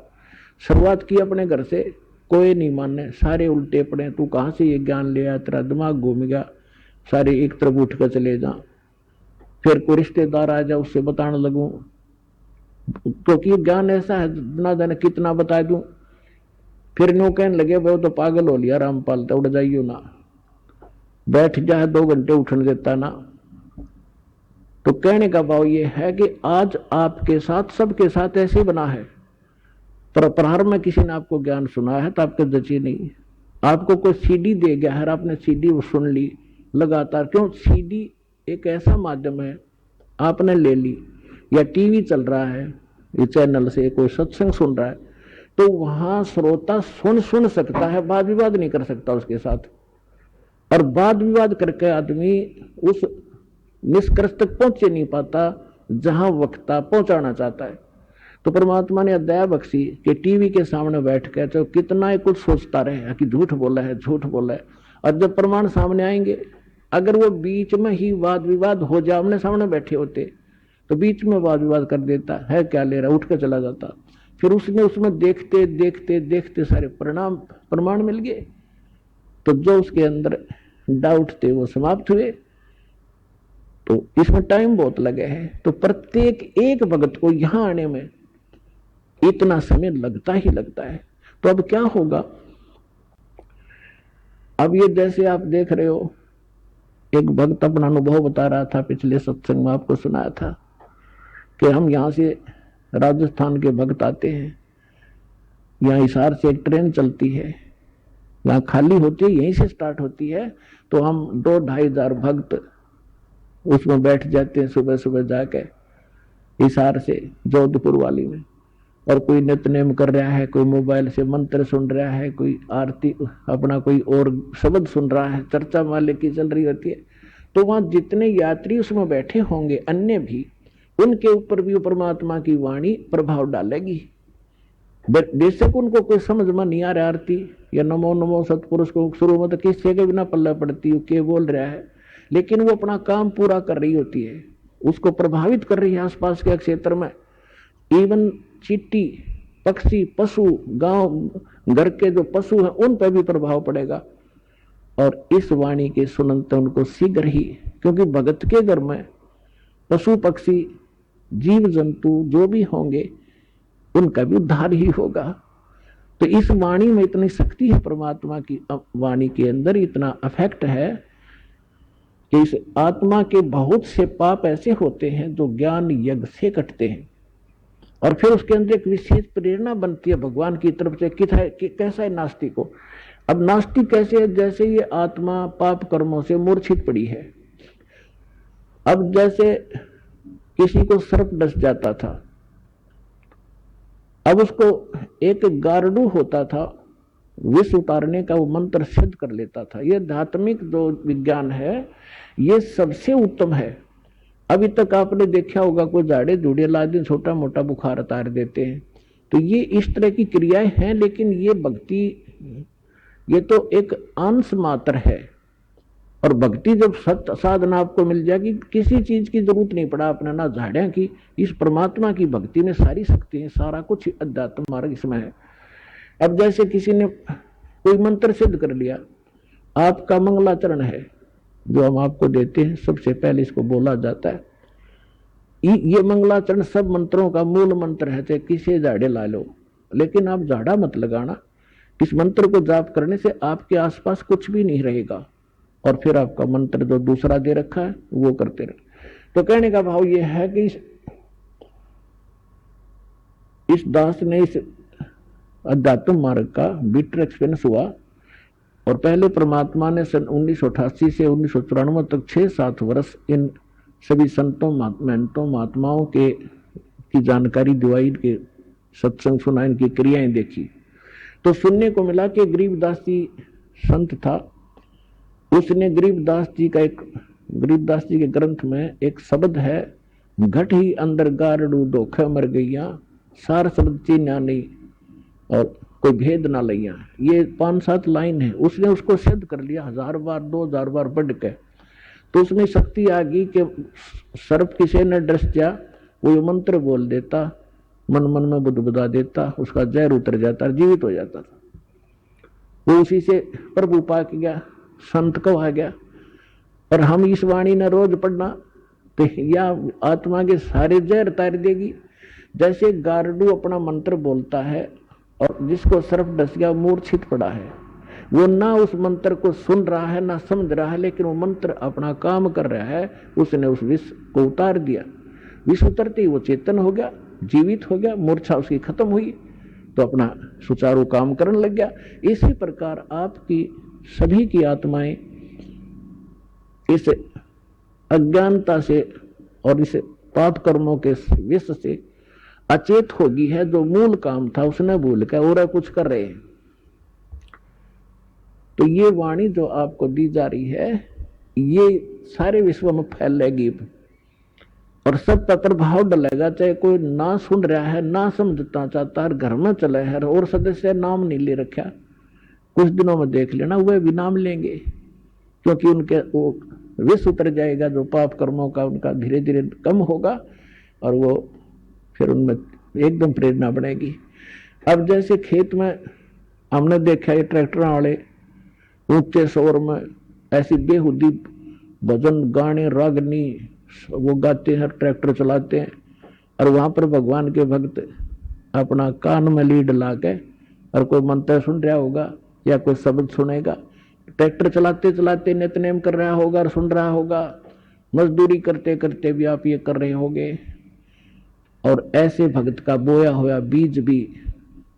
शुरुआत की अपने घर से, कोई नहीं माने, सारे उल्टे पड़े, तू कहां से ये ज्ञान ले आया, तेरा दिमाग घूम गया, सारे एक तरफ उठ कर चले जा। फिर कोई रिश्तेदार आ जाए उससे बताने लगूं, क्योंकि ज्ञान ऐसा है ना जाने कितना बता दूं। फिर नो कहने लगे वो तो पागल हो लिया रामपाल, तो उड़ जाइयो ना, बैठ जाए 2 घंटे उठने देता ना। तो कहने का भाव ये है कि आज आपके साथ सबके साथ ऐसे बना है। पर प्रारंभ में किसी ने आपको ज्ञान सुनाया है तो आपके जची नहीं। आपको कोई सीडी दे गया है, आपने सीडी सुन ली लगातार। क्यों? सीडी एक ऐसा माध्यम है, आपने ले ली, या टीवी चल रहा है, ये चैनल से कोई सत्संग सुन रहा है, तो वहां श्रोता सुन सकता है, वाद विवाद नहीं कर सकता उसके साथ। और वाद विवाद करके आदमी उस निष्कर्ष तक पहुंच नहीं पाता जहां वक्ता पहुंचाना चाहता है। तो परमात्मा ने अध्याय बख्शी कि टीवी के सामने बैठ कर तो कितना ही कुछ सोचता रहे कि झूठ बोला है, झूठ बोला है। और जब प्रमाण सामने आएंगे, अगर वो बीच में ही वाद विवाद हो जाए, आमने सामने बैठे होते तो बीच में वाद विवाद कर देता है, क्या ले रहा, उठ कर चला जाता। फिर उसने उसमें देखते देखते देखते सारे प्रमाण मिल गए। तो जो उसके अंदर डाउट थे वो समाप्त हुए। तो इसमें टाइम बहुत लगे है। तो प्रत्येक एक भगत को यहां आने में इतना समय लगता ही लगता है। तो अब क्या होगा? अब ये जैसे आप देख रहे हो, एक भक्त अपना अनुभव बता रहा था, पिछले सत्संग में आपको सुनाया था कि हम यहां से राजस्थान के भक्त आते हैं, यहाँ हिसार से एक ट्रेन चलती है, यहाँ खाली होती है, यहीं से स्टार्ट होती है। तो हम 2-2.5 हजार भक्त उसमें बैठ जाते हैं सुबह सुबह जाके हिसार से जोधपुर वाली में। और कोई नित्यनेम कर रहा है, कोई मोबाइल से मंत्र सुन रहा है, कोई आरती अपना कोई और शब्द सुन रहा है, चर्चा माले की चल रही होती है। तो वहां जितने यात्री उसमें बैठे होंगे अन्य भी, उनके ऊपर भी परमात्मा की वाणी प्रभाव डालेगी। बेशक उनको कोई समझ में नहीं आ रहा आरती या नमो नमो सतपुरुष को शुरू में तो किससे के बिना पल्ला पड़ती है, के बोल रहा है, लेकिन वो अपना काम पूरा कर रही होती है, उसको प्रभावित कर रही है आसपास के क्षेत्र में। इवन चींटी, पक्षी, पशु, गांव घर के जो पशु हैं उन पर भी प्रभाव पड़ेगा। और इस वाणी के सुनते उनको शीघ्र ही, क्योंकि भगत के घर में पशु पक्षी जीव जंतु जो भी होंगे उनका भी उद्धार ही होगा। तो इस वाणी में इतनी शक्ति है, परमात्मा की वाणी के अंदर इतना अफेक्ट है कि इस आत्मा के बहुत से पाप ऐसे होते हैं जो ज्ञान यज्ञ से कटते हैं। और फिर उसके अंदर एक विशेष प्रेरणा बनती है भगवान की तरफ से कि कैसा है नास्तिक को। अब नास्तिक कैसे है? जैसे ये आत्मा पाप कर्मों से मूर्छित पड़ी है। अब जैसे किसी को सर्प डस जाता था, अब उसको एक गारडू होता था, विष उतारने का वो मंत्र सिद्ध कर लेता था। ये आध्यात्मिक जो विज्ञान है ये सबसे उत्तम है। अभी तक आपने देखा होगा कोई झाड़े झूड़े ला दिन छोटा मोटा बुखार उतार देते हैं, तो ये इस तरह की क्रियाएं हैं। लेकिन ये भक्ति ये तो एक अंश मात्र है। और भक्ति जब सत्य साधना आपको मिल जाएगी, किसी चीज की जरूरत नहीं पड़ा अपना, ना झाड़ियां की, इस परमात्मा की भक्ति में सारी शक्ति है, सारा कुछ अध्यात्म मार्ग इसमें है। अब जैसे किसी ने कोई मंत्र सिद्ध कर लिया, आपका मंगलाचरण है जो हम आपको देते हैं, सबसे पहले इसको बोला जाता है। ये मंगलाचरण सब मंत्रों का मूल मंत्र है, चाहे किसी झाड़े ला लो, लेकिन आप झाड़ा मत लगाना। इस मंत्र को जाप करने से आपके आसपास कुछ भी नहीं रहेगा, और फिर आपका मंत्र जो दूसरा दे रखा है वो करते रहे। तो कहने का भाव ये है कि इस दास ने इस अध्यात्म मार्ग का बिटर एक्सपीरियंस हुआ। और पहले परमात्मा ने सन 1988 से 1994 तक 6-7 वर्ष इन सभी संतों महंतों महात्माओं के की जानकारी दिवाई, इनके सत्संग सुना, इनकी क्रियाएं देखी, तो सुनने को मिला कि गरीबदास जी संत था। उसने गरीबदास जी के ग्रंथ में एक शब्द है, घट ही अंदर गारड़ू धोखे मर गईया, सार शब्द चीन्या नहीं और कोई भेद ना लैया। ये 5-7 लाइन है, उसने उसको सिद्ध कर लिया 1000 बार 2000 बार पढ़ के। तो उसमें शक्ति आ गई कि सर्प किसी ने डस जा, वो मंत्र बोल देता, मन मन में बुदबुदा देता, उसका जहर उतर जाता, जीवित हो जाता था। वो उसी से प्रभु पा गया, संत कहा गया। और हम इस वाणी ने रोज पढ़ना तो या आत्मा के सारे जहर तार देगी। जैसे गारडू अपना मंत्र बोलता है और जिसको सर्प डस गया, मूर्छित पड़ा है, वो ना उस मंत्र को सुन रहा है ना समझ रहा है, लेकिन वो मंत्र अपना काम कर रहा है। उसने उस विष को उतार दिया, विष उतरते ही वो चेतन हो गया, जीवित हो गया, मूर्छा उसकी खत्म हुई, तो अपना सुचारू काम करने लग गया। इसी प्रकार आपकी सभी की आत्माएं इस अज्ञानता से और इस पाप कर्मों के विष से अचेत होगी है। जो मूल काम था उसने भूल कर और कुछ कर रहे हैं। तो ये वाणी जो आपको दी जा रही है, ये सारे विश्व में फैलेगी और सब पर प्रभाव डलेगा। चाहे कोई ना सुन रहा है, ना समझता चाहता है, घर में चले है और सदस्य नाम नहीं ले रखा, कुछ दिनों में देख लेना वह भी नाम लेंगे, क्योंकि उनके वो विष उतर जाएगा, जो पाप कर्मों का उनका धीरे धीरे कम होगा और वो फिर उनमें एकदम प्रेरणा बनेगी। अब जैसे खेत में हमने देखा ये ट्रैक्टर वाले ऊंचे शोर में ऐसी बेहुदी भजन गाने रागनी वो गाते हैं, ट्रैक्टर चलाते हैं, और वहां पर भगवान के भक्त अपना कान में लीड ला के और कोई मंत्र सुन रहा होगा या कोई शब्द सुनेगा, ट्रैक्टर चलाते चलाते नित्यनेम कर रहा होगा और सुन रहा होगा, मजदूरी करते करते भी आप ये कर रहे होंगे। और ऐसे भक्त का बोया हुआ बीज भी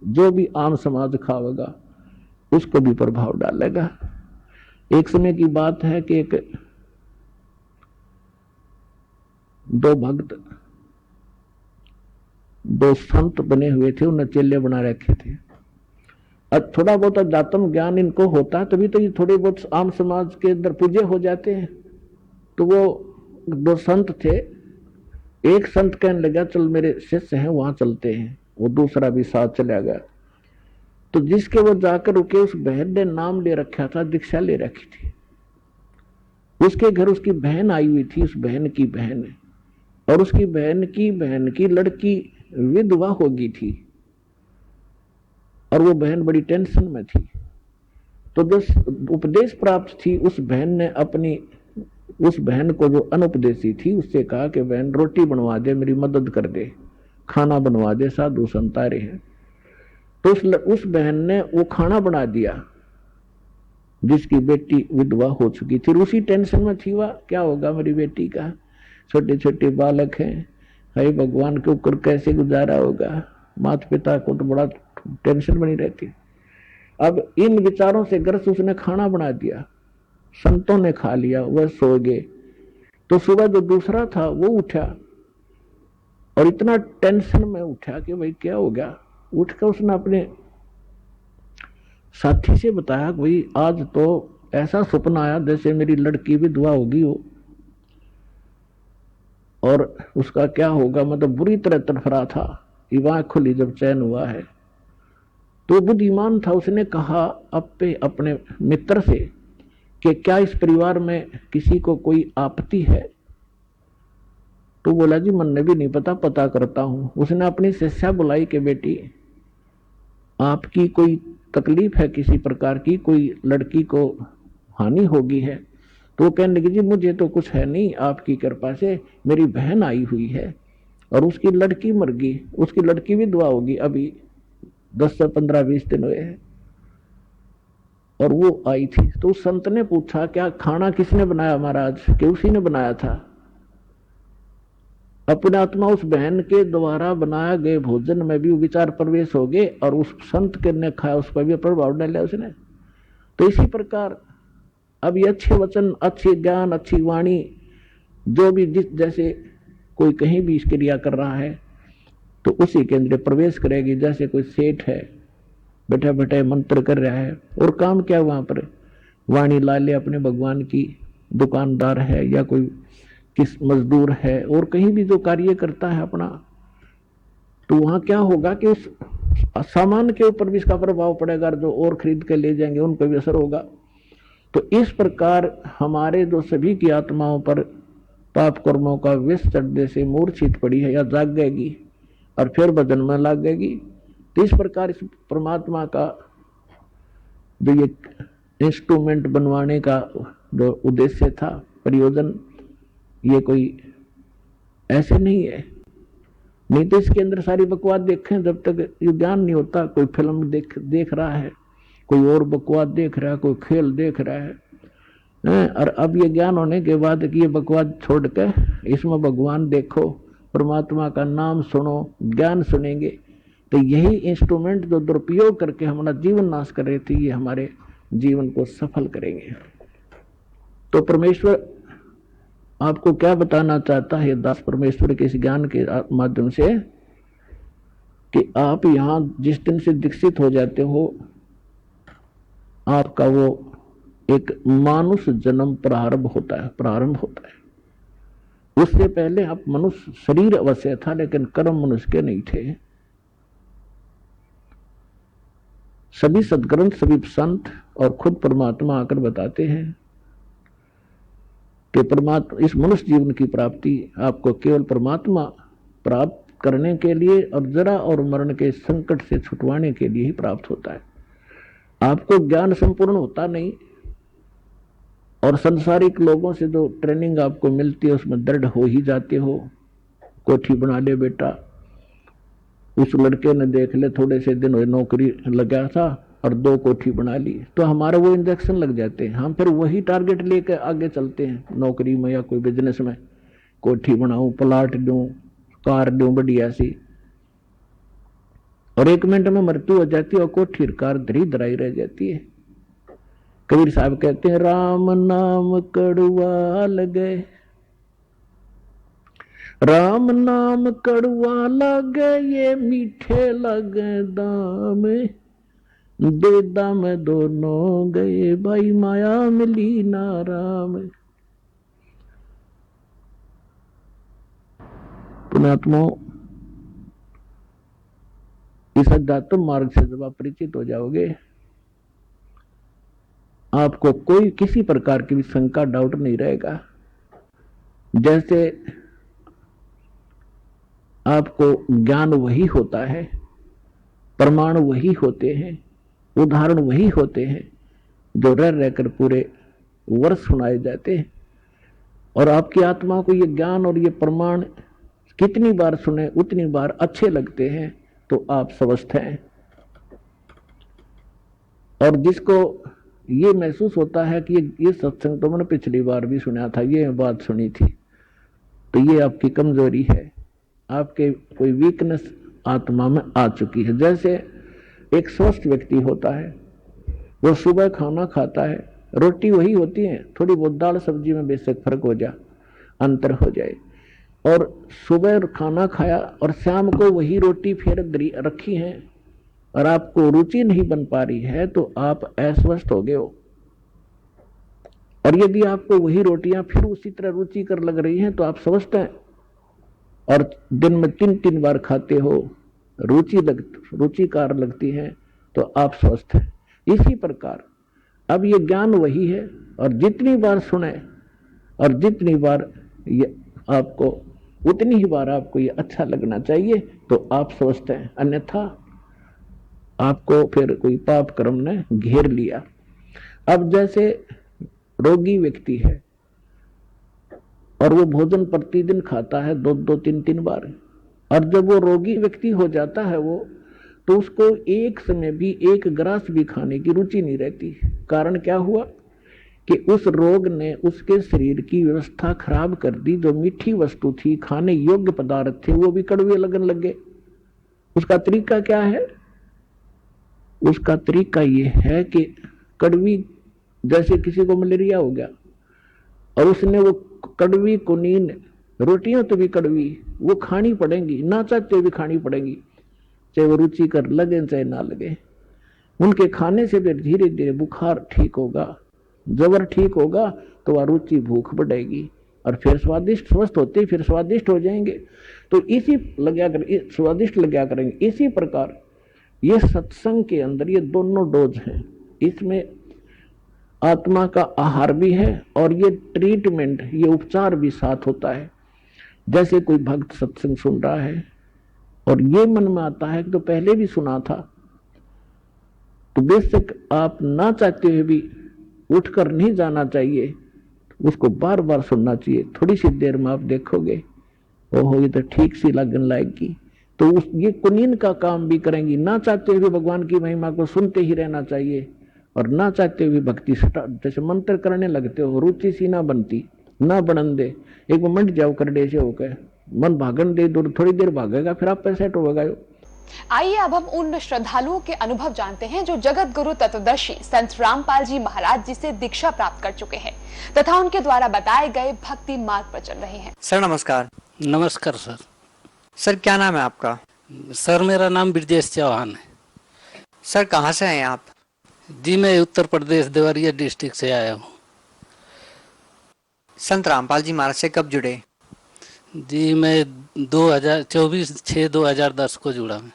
जो भी आम समाज खावेगा उसको भी प्रभाव डालेगा। एक समय की बात है कि एक 2 भक्त 2 संत बने हुए थे, उन्हें चेले बना रखे थे। अब थोड़ा बहुत अध्यात्म ज्ञान इनको होता तभी तो ये थोड़े बहुत आम समाज के अंदर पूज्य हो जाते हैं। तो वो 2 संत थे, एक संत कहने लगा चल मेरे शिष्य हैं वहां चलते हैं, वो दूसरा भी साथ चला गया। तो जिसके वो जाकर रुके उस बहन ने नाम ले रखा था, दीक्षा ले रखी थी। उसके घर उसकी बहन आई हुई थी, उस बहन की बहन, और उसकी बहन की लड़की विधवा हो गई थी और वो बहन बड़ी टेंशन में थी। तो जो उपदेश प्राप्त थी उस बहन ने अपनी उस बहन को जो अनुपदेशी थी उससे कहा कि बहन रोटी बनवा दे, मेरी मदद कर दे, खाना बनवा दे, साधु संत आ रहे हैं। तो उस बहन ने वो खाना बना दिया जिसकी बेटी विधवा हो चुकी थी। उसी टेंशन में थी, वह क्या होगा मेरी बेटी का, छोटे छोटे बालक हैं, हे भगवान के ऊपर कैसे गुजारा होगा, माता पिता को तो बड़ा टेंशन बनी रहती। अब इन विचारों से ग्रस्त उसने खाना बना दिया, संतों ने खा लिया, वह सो गए। तो सुबह जो दूसरा था वो उठा और इतना टेंशन में उठा कि भाई क्या हो गया। उठकर उसने अपने साथी से बताया भाई आज तो ऐसा सपना आया जैसे मेरी लड़की विधवा होगी हो, और उसका क्या होगा, मतलब बुरी तरह तड़फड़ा था। आँख खुली जब चैन हुआ है तो बुद्धिमान था, उसने कहा अपने मित्र से कि क्या इस परिवार में किसी को कोई आपत्ति है। तो बोला जी मन ने भी नहीं पता करता हूं। उसने अपनी शिष्या बुलाई कि बेटी आपकी कोई तकलीफ है किसी प्रकार की, कोई लड़की को हानि होगी है। तो वो कहने लगी जी मुझे तो कुछ है नहीं, आपकी कृपा से मेरी बहन आई हुई है और उसकी लड़की मर गई, उसकी लड़की भी दुआ होगी, अभी 10 से 15-20 दिन हुए हैं और वो आई थी। तो उस संत ने पूछा क्या खाना किसने बनाया महाराज, कि उसी ने बनाया था। अपने आत्मा उस बहन के द्वारा बनाया गए भोजन में भी विचार प्रवेश हो गए और उस संत के ने खाया उस पर भी प्रभाव डाला उसने। तो इसी प्रकार अब ये अच्छे वचन, अच्छे ज्ञान, अच्छी वाणी जो भी जिस जैसे कोई कहीं भी इस क्रिया कर रहा है तो उसी के अंदर प्रवेश करेगी। जैसे कोई सेठ है, बैठे बैठे मंत्र कर रहा है, और काम क्या वहां पर वाणी ला ले अपने भगवान की, दुकानदार है या कोई किस मजदूर है, और कहीं भी जो कार्य करता है अपना, तो वहां क्या होगा कि उस सामान के ऊपर भी इसका प्रभाव पड़ेगा, जो और खरीद के ले जाएंगे उन पर भी असर होगा। तो इस प्रकार हमारे जो सभी की आत्माओं पर पाप कर्मों का विष चढ़ने से मूर्छित पड़ी है या जागेगी और फिर बदन में लागेगी। तो इस प्रकार इस परमात्मा का जो ये इंस्ट्रूमेंट बनवाने का जो उद्देश्य था, प्रयोजन, ये कोई ऐसे नहीं है। नहीं तो इसके अंदर सारी बकवास देखें, जब तक ये ज्ञान नहीं होता, कोई फिल्म देख रहा है, कोई और बकवास देख रहा है, कोई खेल देख रहा है, और अब ये ज्ञान होने के बाद कि ये बकवास छोड़ के इसमें भगवान देखो, परमात्मा का नाम सुनो, ज्ञान सुनेंगे, तो यही इंस्ट्रूमेंट जो दुरुपयोग करके हमारा जीवन नाश कर रहे थे, ये हमारे जीवन को सफल करेंगे। तो परमेश्वर आपको क्या बताना चाहता है दास परमेश्वर के इस ज्ञान के माध्यम से, कि आप यहां जिस दिन से दीक्षित हो जाते हो, आपका वो एक मानुष जन्म प्रारंभ होता है। उससे पहले आप मनुष्य शरीर अवश्य था, लेकिन कर्म मनुष्य के नहीं थे। सभी सदग्रंथ, सभी संत और खुद परमात्मा आकर बताते हैं कि परमात्मा इस मनुष्य जीवन की प्राप्ति आपको केवल परमात्मा प्राप्त करने के लिए और जरा और मरण के संकट से छुटवाने के लिए ही प्राप्त होता है। आपको ज्ञान संपूर्ण होता नहीं, और संसारिक लोगों से जो ट्रेनिंग आपको मिलती है उसमें दृढ़ हो ही जाते हो। कोठी बना ले बेटा, उस लड़के ने देख ले थोड़े से दिन हुए नौकरी लगा था और 2 कोठी बना ली, तो हमारे वो इंजेक्शन लग जाते हैं, हम फिर वही टारगेट लेकर आगे चलते हैं नौकरी में या कोई बिजनेस में। कोठी बनाऊं, प्लाट दूं, कार दूं बढ़िया सी, और 1 मिनट में मृत्यु हो जाती है और कोठी कार धरी धराई रह जाती है। कबीर साहब कहते हैं, राम नाम कड़वा लगे, राम नाम कड़वा लगे, ये मीठे लगे दाम, दे दाम दोनों गए, भाई माया मिली ना राम। पुण्यात्माओं, इस अध्यात्म मार्ग से जब आप परिचित हो जाओगे, आपको कोई किसी प्रकार की भी शंका, डाउट नहीं रहेगा। जैसे आपको ज्ञान वही होता है, प्रमाण वही होते हैं, उदाहरण वही होते हैं जो रह रहकर पूरे वर्ष सुनाए जाते हैं, और आपकी आत्मा को ये ज्ञान और ये प्रमाण कितनी बार सुने उतनी बार अच्छे लगते हैं, तो आप स्वस्थ हैं। और जिसको ये महसूस होता है कि ये सत्संग तो मैंने पिछली बार भी सुना था, ये बात सुनी थी, तो ये आपकी कमजोरी है, आपके कोई वीकनेस आत्मा में आ चुकी है। जैसे एक स्वस्थ व्यक्ति होता है, वो सुबह खाना खाता है, रोटी वही होती है, थोड़ी बहुत दाल सब्जी में बेशक फर्क हो जाए, अंतर हो जाए, और सुबह खाना खाया और शाम को वही रोटी फिर रखी है और आपको रुचि नहीं बन पा रही है, तो आप अस्वस्थ हो गए हो। और यदि आपको वही रोटियां फिर उसी तरह रुचिकर लग रही हैं, तो आप स्वस्थ हैं। और दिन में 3-3 बार खाते हो, रुचिकार लगती है, तो आप स्वस्थ हैं। इसी प्रकार अब ये ज्ञान वही है, और जितनी बार सुने और जितनी बार ये आपको, उतनी ही बार आपको ये अच्छा लगना चाहिए, तो आप स्वस्थ हैं। अन्यथा आपको फिर कोई पाप कर्म ने घेर लिया। अब जैसे रोगी व्यक्ति है और वो भोजन प्रतिदिन खाता है 2-2, 3-3 बार, और जब वो रोगी व्यक्ति हो जाता है वो, तो उसको एक समय भी एक ग्रास भी खाने की रुचि नहीं रहती। कारण क्या हुआ कि उस रोग ने उसके शरीर की व्यवस्था खराब कर दी। जो मीठी वस्तु थी, खाने योग्य पदार्थ थे, वो भी कड़वे लगने लगे। उसका तरीका क्या है? उसका तरीका ये है कि कड़वी, जैसे किसी को मलेरिया हो गया और उसने वो कड़वी कुनीन रोटियां तो भी कड़वी, वो खानी पड़ेंगी, ना चाहते भी खानी पड़ेंगी, चाहे वो रुचिकर लगे चाहे ना लगे। उनके खाने से फिर धीरे धीरे बुखार ठीक होगा, जबर ठीक होगा तो वह रुचि भूख बढ़ेगी और फिर स्वादिष्ट, स्वस्थ होते फिर स्वादिष्ट हो जाएंगे। तो इसी लगा कर स्वादिष्ट लगा करेंगे। इसी प्रकार ये सत्संग के अंदर ये दोनों डोज हैं, इसमें आत्मा का आहार भी है और ये ट्रीटमेंट, ये उपचार भी साथ होता है। जैसे कोई भक्त सत्संग सुन रहा है और ये मन में आता है कि तो पहले भी सुना था, तो बेशक आप ना चाहते हुए भी उठकर नहीं जाना चाहिए, उसको बार बार सुनना चाहिए। थोड़ी सी देर में आप देखोगे ओहो ये तो ठीक सी लगन लाएगी, तो उस ये कुनीन का काम भी करेंगी। ना चाहते हुए भगवान की महिमा को सुनते ही रहना चाहिए और ना चाहते हुए भक्ति जैसे मंत्र करने लगते हो, रुचि सी ना बनती, ना बनन दे, एक मंड जाओ कर डे से होकर मन भागन दे, दूर थोड़ी देर भागेगा फिर आप पैसे होगा। आइए अब हम उन श्रद्धालुओं के अनुभव जानते हैं जो जगत गुरु तत्वदर्शी संत रामपाल जी महाराज जी से दीक्षा प्राप्त कर चुके हैं तथा उनके द्वारा बताए गए भक्ति मार्ग पर चल रहे हैं। सर नमस्कार। नमस्कार सर। सर क्या नाम है आपका? सर मेरा नाम ब्रजेश चौहान है। सर कहाँ से हैं आप? जी मैं उत्तर प्रदेश देवरिया डिस्ट्रिक्ट से आया हूँ। संत रामपाल जी महाराज से कब जुड़े? जी मैं 2024/6/2010 को जुड़ा हूँ।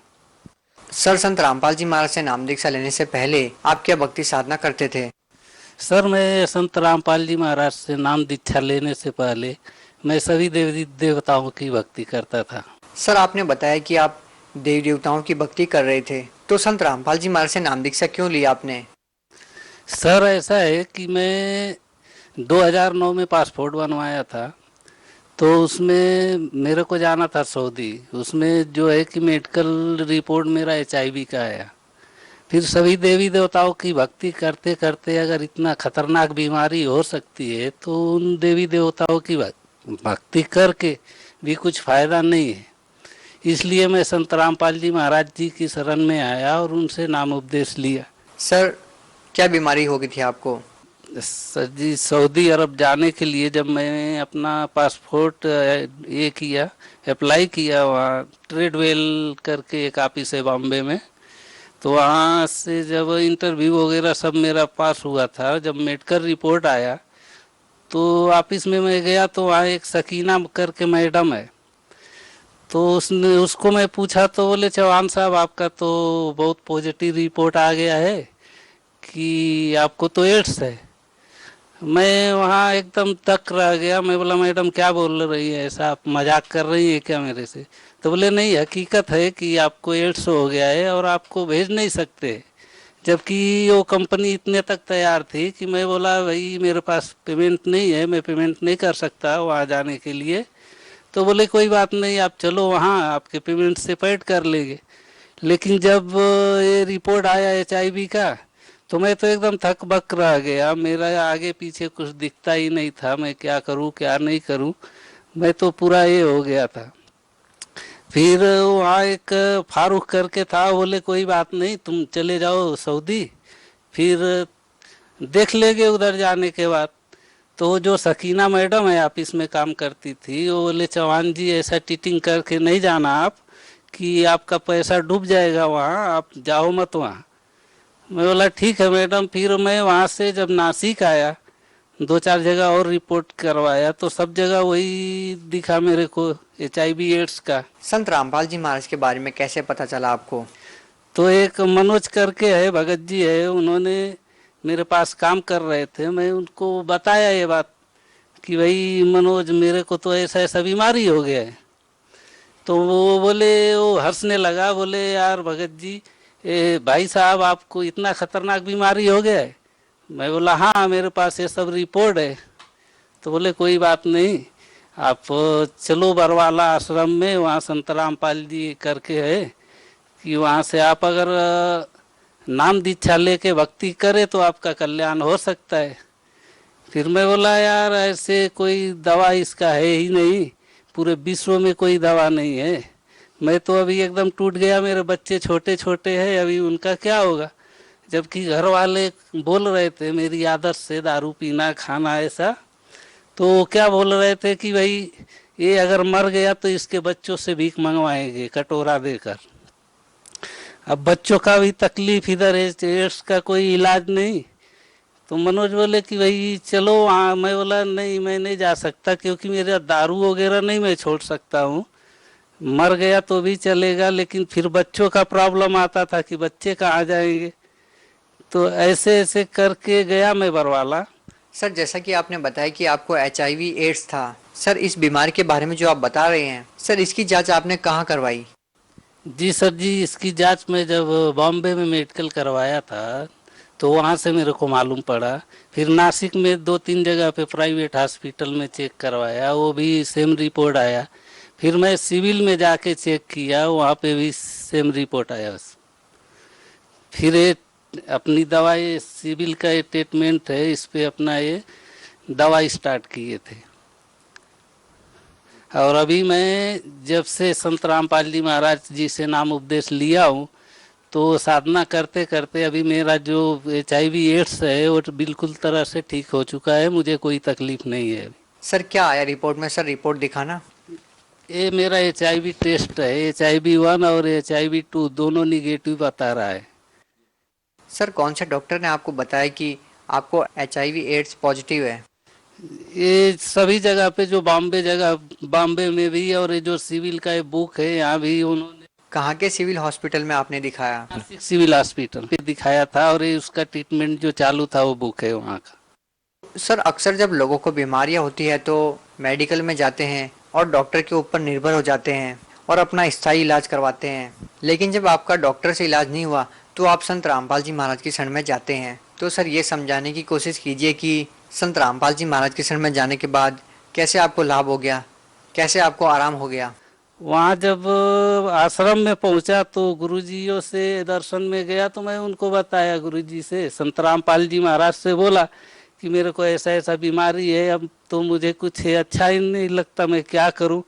सर संत रामपाल जी महाराज से नाम दीक्षा लेने से पहले आप क्या भक्ति साधना करते थे? सर मैं संत रामपाल जी महाराज से नाम दीक्षा लेने से पहले मैं सभी देवी देवताओं की भक्ति करता था। सर आपने बताया कि आप देवी देवताओं की भक्ति कर रहे थे, तो संत रामपाल जी महाराज से नाम दीक्षा क्यों लिया आपने? सर ऐसा है कि मैं 2009 में पासपोर्ट बनवाया था, तो उसमें मेरे को जाना था सऊदी। उसमें जो है कि मेडिकल रिपोर्ट मेरा HIV का आया। फिर सभी देवी देवताओं की भक्ति करते करते अगर इतना खतरनाक बीमारी हो सकती है तो उन देवी देवताओं की भक्ति करके भी कुछ फायदा नहीं है। इसलिए मैं संत रामपाल जी महाराज जी की शरण में आया और उनसे नाम उपदेश लिया। सर क्या बीमारी हो गई थी आपको? सर जी सऊदी अरब जाने के लिए जब मैंने अपना पासपोर्ट ये किया, अप्लाई किया, वहाँ ट्रेडवेल करके एक ऑफिस है बॉम्बे में, तो वहाँ से जब इंटरव्यू वगैरह सब मेरा पास हुआ था, जब मेडिकल रिपोर्ट आया तो ऑफिस में मैं गया तो वहाँ एक सकीना करके मैडम है, तो उसको मैं पूछा तो बोले चौहान साहब आपका तो बहुत पॉजिटिव रिपोर्ट आ गया है कि आपको तो एड्स है। मैं वहाँ एकदम तक रह गया। मैं बोला मैडम क्या बोल रही है, ऐसा आप मजाक कर रही है क्या मेरे से? तो बोले नहीं हकीकत है कि आपको एड्स हो गया है और आपको भेज नहीं सकते। जबकि वो कंपनी इतने तक तैयार थी कि मैं बोला भाई मेरे पास पेमेंट नहीं है, मैं पेमेंट नहीं कर सकता वहाँ जाने के लिए। तो बोले कोई बात नहीं, आप चलो वहाँ, आपके पेमेंट से पेड कर लेंगे। लेकिन जब ये रिपोर्ट आया HIV का तो मैं तो एकदम थक बक रह गया। मेरा आगे पीछे कुछ दिखता ही नहीं था, मैं क्या करूं क्या नहीं करूं, मैं तो पूरा ये हो गया था। फिर वहाँ एक फारूक करके था, बोले कोई बात नहीं तुम चले जाओ सऊदी, फिर देख लेंगे उधर जाने के बाद। तो जो सकीना मैडम है ऑफिस में काम करती थी, वो बोले चौहान जी ऐसा टीटिंग करके नहीं जाना आप कि आपका पैसा डूब जाएगा वहाँ, आप जाओ मत वहाँ। मैं बोला ठीक है मैडम। फिर मैं वहाँ से जब नासिक आया 2-4 जगह और रिपोर्ट करवाया तो सब जगह वही दिखा मेरे को HIV एड्स का। संत रामपाल जी महाराज के बारे में कैसे पता चला आपको? तो एक मनोज करके है, भगत जी है, उन्होंने मेरे पास काम कर रहे थे, मैं उनको बताया ये बात कि भाई मनोज मेरे को तो ऐसा ऐसा बीमारी हो गया है। तो वो बोले, वो हंसने लगा, बोले यार भगत जी भाई साहब आपको इतना खतरनाक बीमारी हो गया है? मैं बोला हाँ मेरे पास ये सब रिपोर्ट है। तो बोले कोई बात नहीं, आप चलो बरवाला आश्रम में, वहाँ संत रामपाल जी करके है कि वहाँ से आप अगर नाम दीक्षा लेके भक्ति करे तो आपका कल्याण हो सकता है। फिर मैं बोला यार ऐसे कोई दवा इसका है ही नहीं, पूरे विश्व में कोई दवा नहीं है। मैं तो अभी एकदम टूट गया, मेरे बच्चे छोटे छोटे हैं, अभी उनका क्या होगा। जबकि घर वाले बोल रहे थे मेरी आदत से दारू पीना खाना ऐसा, तो वो क्या बोल रहे थे कि भाई ये अगर मर गया तो इसके बच्चों से भीख मंगवाएंगे कटोरा देकर। अब बच्चों का भी तकलीफ इधर है, एड्स का कोई इलाज नहीं। तो मनोज बोले कि भाई चलो वहाँ। मैं बोला नहीं, मैं नहीं जा सकता, क्योंकि मेरा दारू वगैरह नहीं मैं छोड़ सकता हूँ। मर गया तो भी चलेगा, लेकिन फिर बच्चों का प्रॉब्लम आता था कि बच्चे कहाँ जाएंगे। तो ऐसे ऐसे करके गया मैं बरवाला। सर जैसा कि आपने बताया कि आपको HIV एड्स था, सर इस बीमारी के बारे में जो आप बता रहे हैं, सर इसकी जांच आपने कहाँ करवाई? जी सर जी, इसकी जांच में जब बॉम्बे में मेडिकल करवाया था तो वहाँ से मेरे को मालूम पड़ा। फिर नासिक में 2-3 जगह पे प्राइवेट हॉस्पिटल में चेक करवाया, वो भी सेम रिपोर्ट आया। फिर मैं सिविल में जाके चेक किया, वहाँ पे भी सेम रिपोर्ट आया बस। फिर ये अपनी दवाई, सिविल का ये ट्रीटमेंट है, इस पे अपना ये दवाई स्टार्ट किए थे। और अभी मैं जब से संत रामपाल जी महाराज जी से नाम उपदेश लिया हूँ, तो साधना करते करते अभी मेरा जो HIV एड्स है वो बिल्कुल तरह से ठीक हो चुका है, मुझे कोई तकलीफ नहीं है। सर क्या आया रिपोर्ट में? सर रिपोर्ट दिखाना। ये मेरा HIV टेस्ट है, HIV-1 और HIV-2 दोनों निगेटिव बता रहा है। सर कौन से डॉक्टर ने आपको बताया कि आपको HIV एड्स पॉजिटिव है? ये सभी जगह पे, जो बॉम्बे में भी, और ये जो सिविल का ये बुक है यहाँ भी उन्होंने। कहाँ के सिविल हॉस्पिटल में आपने दिखाया? नासिक सिविल हॉस्पिटल पे दिखाया था, और ये उसका ट्रीटमेंट जो चालू था वो बुक है वहाँ का। सर अक्सर जब लोगों को बीमारियां होती है तो मेडिकल में जाते हैं और डॉक्टर के ऊपर निर्भर हो जाते हैं और अपना स्थायी इलाज करवाते हैं, लेकिन जब आपका डॉक्टर से इलाज नहीं हुआ तो आप संत रामपाल जी महाराज की शरण में जाते हैं। तो सर ये समझाने की कोशिश कीजिए कि संत रामपाल जी महाराज की शरण में जाने के बाद कैसे आपको लाभ हो गया, कैसे आपको आराम हो गया? वहाँ जब आश्रम में पहुँचा तो गुरुजियों से दर्शन में गया, तो मैं उनको बताया, गुरुजी से, संत रामपाल जी महाराज से बोला कि मेरे को ऐसा ऐसा बीमारी है, अब तो मुझे कुछ अच्छा ही नहीं लगता, मैं क्या करूं।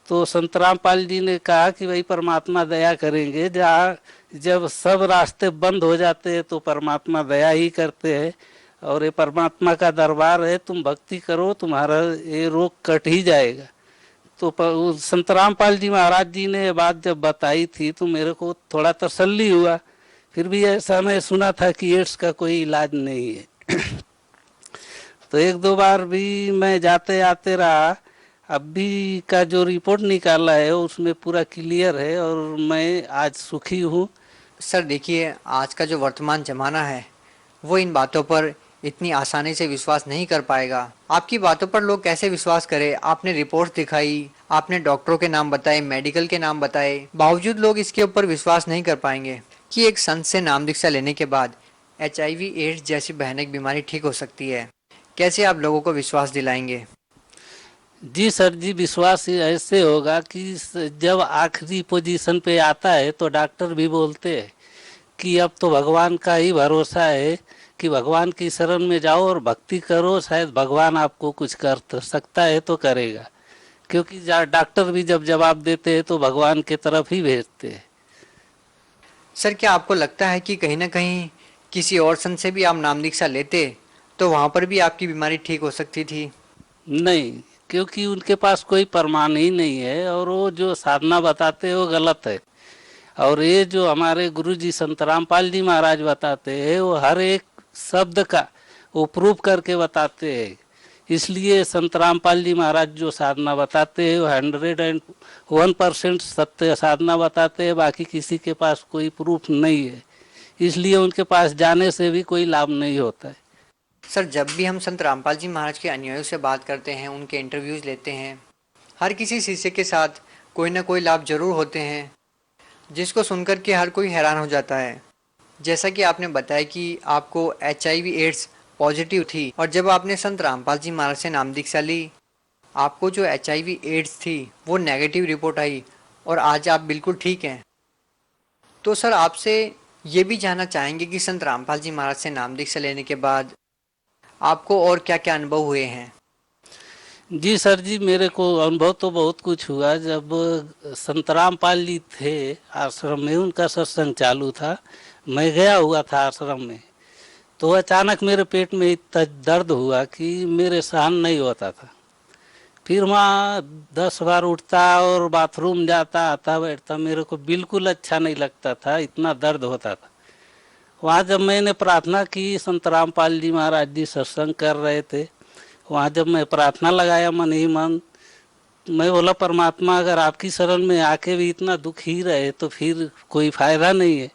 तो संत रामपाल जी ने कहा कि भाई परमात्मा दया करेंगे, जहाँ जब सब रास्ते बंद हो जाते हैं तो परमात्मा दया ही करते हैं, और ये परमात्मा का दरबार है, तुम भक्ति करो, तुम्हारा ये रोग कट ही जाएगा। तो संत रामपाल जी महाराज जी ने ये बात जब बताई थी तो मेरे को थोड़ा तसल्ली हुआ। फिर भी ऐसा मैं सुना था कि एड्स का कोई इलाज नहीं है। तो 1-2 बार भी मैं जाते आते रहा। अभी का जो रिपोर्ट निकाला है उसमें पूरा क्लियर है, और मैं आज सुखी हूँ। सर देखिए, आज का जो वर्तमान ज़माना है वो इन बातों पर इतनी आसानी से विश्वास नहीं कर पाएगा। आपकी बातों पर लोग कैसे विश्वास करें? आपने रिपोर्ट दिखाई, आपने डॉक्टरों के नाम बताए, मेडिकल के नाम बताए, बावजूद लोग इसके ऊपर विश्वास नहीं कर पाएंगे कि एक संत से नाम दीक्षा लेने के बाद HIV एड्स जैसी भयानक बीमारी ठीक हो सकती है। कैसे आप लोगों को विश्वास दिलाएंगे? जी सर जी, विश्वास ऐसे होगा कि जब आखिरी पोजीशन पे आता है तो डॉक्टर भी बोलते हैं कि अब तो भगवान का ही भरोसा है, कि भगवान की शरण में जाओ और भक्ति करो, शायद भगवान आपको कुछ कर सकता है तो करेगा। क्योंकि डॉक्टर भी जब जवाब देते हैं तो भगवान के तरफ ही भेजते हैं। सर क्या आपको लगता है कि कहीं ना कहीं किसी और संत से भी आप नाम दीक्षा लेते तो वहाँ पर भी आपकी बीमारी ठीक हो सकती थी? नहीं, क्योंकि उनके पास कोई प्रमाण ही नहीं है, और वो जो साधना बताते हैं वो गलत है। और ये जो हमारे गुरुजी संत रामपाल जी महाराज बताते हैं वो हर एक शब्द का वो प्रूव करके बताते हैं। इसलिए संत रामपाल जी महाराज जो साधना बताते हैं वो 101% सत्य साधना बताते हैं, बाकी किसी के पास कोई प्रूफ नहीं है, इसलिए उनके पास जाने से भी कोई लाभ नहीं होता है। सर जब भी हम संत रामपाल जी महाराज के अनुयायियों से बात करते हैं, उनके इंटरव्यूज़ लेते हैं, हर किसी शिष्य के साथ कोई ना कोई लाभ जरूर होते हैं, जिसको सुनकर के हर कोई हैरान हो जाता है। जैसा कि आपने बताया कि आपको HIV एड्स पॉजिटिव थी, और जब आपने संत रामपाल जी महाराज से नाम दीक्षा ली, आपको जो HIV एड्स थी वो नेगेटिव रिपोर्ट आई, और आज आप बिल्कुल ठीक हैं। तो सर आपसे ये भी जानना चाहेंगे कि संत रामपाल जी महाराज से नाम दीक्षा लेने के बाद आपको और क्या क्या अनुभव हुए हैं? जी सर जी, मेरे को अनुभव तो बहुत कुछ हुआ। जब संत रामपाल जी थे आश्रम में, उनका सत्संग चालू था, मैं गया हुआ था आश्रम में, तो अचानक मेरे पेट में इतना दर्द हुआ कि मेरे सहन नहीं होता था। फिर वहाँ 10 बार उठता और बाथरूम जाता, आता बैठता, मेरे को बिल्कुल अच्छा नहीं लगता था, इतना दर्द होता था। वहाँ जब मैंने प्रार्थना की, संत रामपाल जी महाराज जी सत्संग कर रहे थे, वहाँ जब मैं प्रार्थना लगाया मन ही मन, मैं बोला परमात्मा अगर आपकी शरण में आके भी इतना दुख ही रहे तो फिर कोई फायदा नहीं है।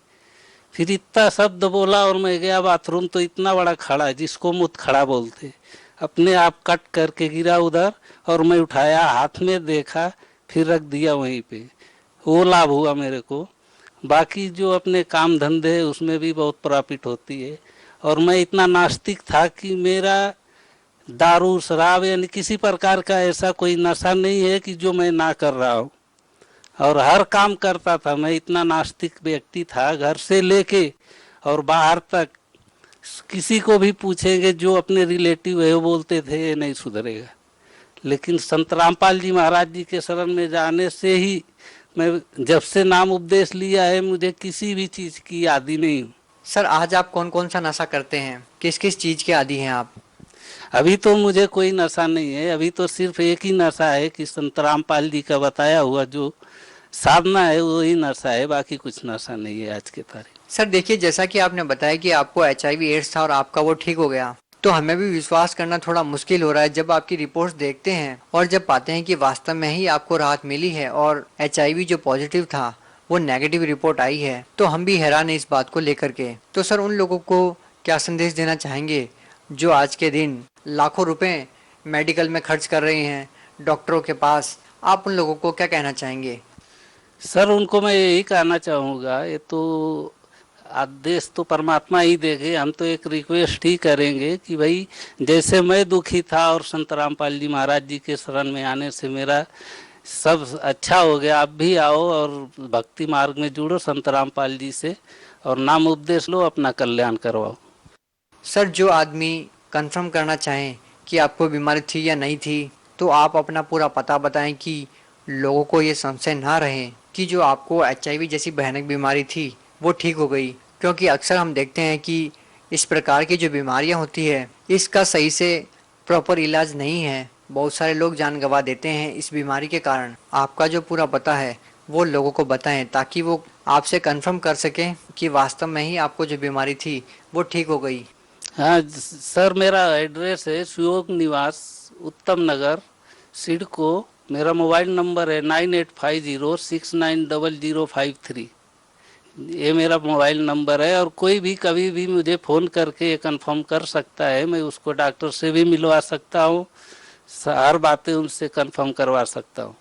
फिर इतना शब्द बोला और मैं गया बाथरूम, तो इतना बड़ा खड़ा जिसको मुत खड़ा बोलते, अपने आप कट करके गिरा उधर, और मैं उठाया, हाथ में देखा, फिर रख दिया वहीं पे। वो लाभ हुआ मेरे को। बाकी जो अपने काम धंधे है उसमें भी बहुत प्रॉफिट होती है। और मैं इतना नास्तिक था कि मेरा दारू शराब यानी किसी प्रकार का ऐसा कोई नशा नहीं है कि जो मैं ना कर रहा हूँ, और हर काम करता था। मैं इतना नास्तिक व्यक्ति था, घर से लेके और बाहर तक किसी को भी पूछेंगे जो अपने रिलेटिव है वो बोलते थे ये नहीं सुधरेगा। लेकिन संत रामपाल जी महाराज जी के शरण में जाने से ही मैं जब से नाम उपदेश लिया है मुझे किसी भी चीज़ की आदी नहीं हूँ। सर आज आप कौन कौन सा नशा करते हैं, किस किस चीज़ के आदी हैं आप? अभी तो मुझे कोई नशा नहीं है, अभी तो सिर्फ एक ही नशा है कि संत रामपाल जी का बताया हुआ जो साधना है वही नशा है, बाकी कुछ नशा नहीं है आज के तारीख। सर देखिए, जैसा कि आपने बताया कि आपको HIV एड्स था और आपका वो ठीक हो गया, तो हमें भी विश्वास करना थोड़ा मुश्किल हो रहा है जब आपकी रिपोर्ट्स देखते हैं और जब पाते हैं कि वास्तव में ही आपको राहत मिली है और HIV जो पॉजिटिव था वो नेगेटिव रिपोर्ट आई है, तो हम भी हैरान हैं इस बात को लेकर के। तो सर उन लोगों को क्या संदेश देना चाहेंगे जो आज के दिन लाखों रुपए मेडिकल में खर्च कर रहे हैं डॉक्टरों के पास, आप उन लोगों को क्या कहना चाहेंगे? सर उनको मैं यही कहना चाहूँगा, ये तो आदेश तो परमात्मा ही देंगे, हम तो एक रिक्वेस्ट ही करेंगे कि भाई जैसे मैं दुखी था और संत रामपाल जी महाराज जी के शरण में आने से मेरा सब अच्छा हो गया, आप भी आओ और भक्ति मार्ग में जुड़ो संत रामपाल जी से और नाम उपदेश लो, अपना कल्याण करवाओ। सर जो आदमी कंफर्म करना चाहें कि आपको बीमारी थी या नहीं थी, तो आप अपना पूरा पता बताएं कि लोगों को ये संशय ना रहे कि जो आपको HIV जैसी भयानक बीमारी थी वो ठीक हो गई। क्योंकि अक्सर हम देखते हैं कि इस प्रकार की जो बीमारियां होती है इसका सही से प्रॉपर इलाज नहीं है, बहुत सारे लोग जान गंवा देते हैं इस बीमारी के कारण। आपका जो पूरा पता है वो लोगों को बताएं ताकि वो आपसे कंफर्म कर सकें कि वास्तव में ही आपको जो बीमारी थी वो ठीक हो गई। हाँ सर, मेरा एड्रेस है सुयोग निवास, उत्तम नगर, सिडको। मेरा मोबाइल नंबर है 9850690053। ये मेरा मोबाइल नंबर है और कोई भी कभी भी मुझे फ़ोन करके ये कंफर्म कर सकता है। मैं उसको डॉक्टर से भी मिलवा सकता हूँ, हर बातें उनसे कंफर्म करवा सकता हूँ।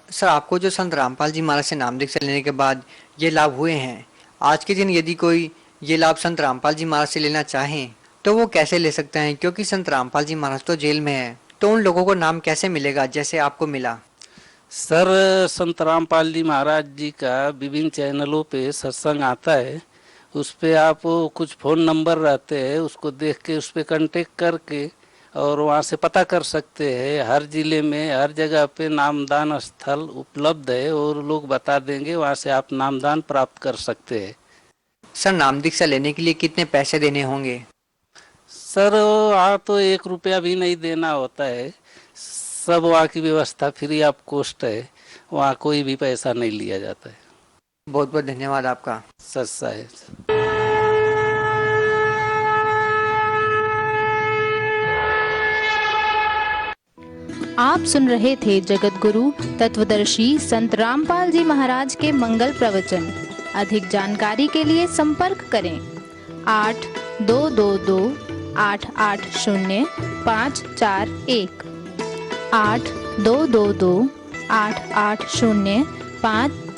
सर आपको जो संत रामपाल जी महाराज से नाम दीक्षा लेने के बाद ये लाभ हुए हैं, आज के दिन यदि कोई ये लाभ संत रामपाल जी महाराज से लेना चाहें तो वो कैसे ले सकते हैं? क्योंकि संत रामपाल जी महाराज तो जेल में है, तो उन लोगों को नाम कैसे मिलेगा जैसे आपको मिला? सर संत रामपाल जी महाराज जी का विभिन्न चैनलों पे सत्संग आता है, उस पे आप कुछ फ़ोन नंबर रहते हैं उसको देख के उस पर कांटेक्ट करके और वहाँ से पता कर सकते हैं। हर जिले में हर जगह पे नामदान स्थल उपलब्ध है और लोग बता देंगे, वहाँ से आप नामदान प्राप्त कर सकते हैं। सर नाम दीक्षा लेने के लिए कितने पैसे देने होंगे? सर वहाँ तो 1 रुपया भी नहीं देना होता है, सब वहाँ की व्यवस्था फ्री ऑफ कॉस्ट है, वहाँ कोई भी पैसा नहीं लिया जाता है। बहुत बहुत धन्यवाद आपका। सच्चा है। आप सुन रहे थे जगत गुरु तत्वदर्शी संत रामपाल जी महाराज के मंगल प्रवचन। अधिक जानकारी के लिए संपर्क करें 8222880541 8222880541।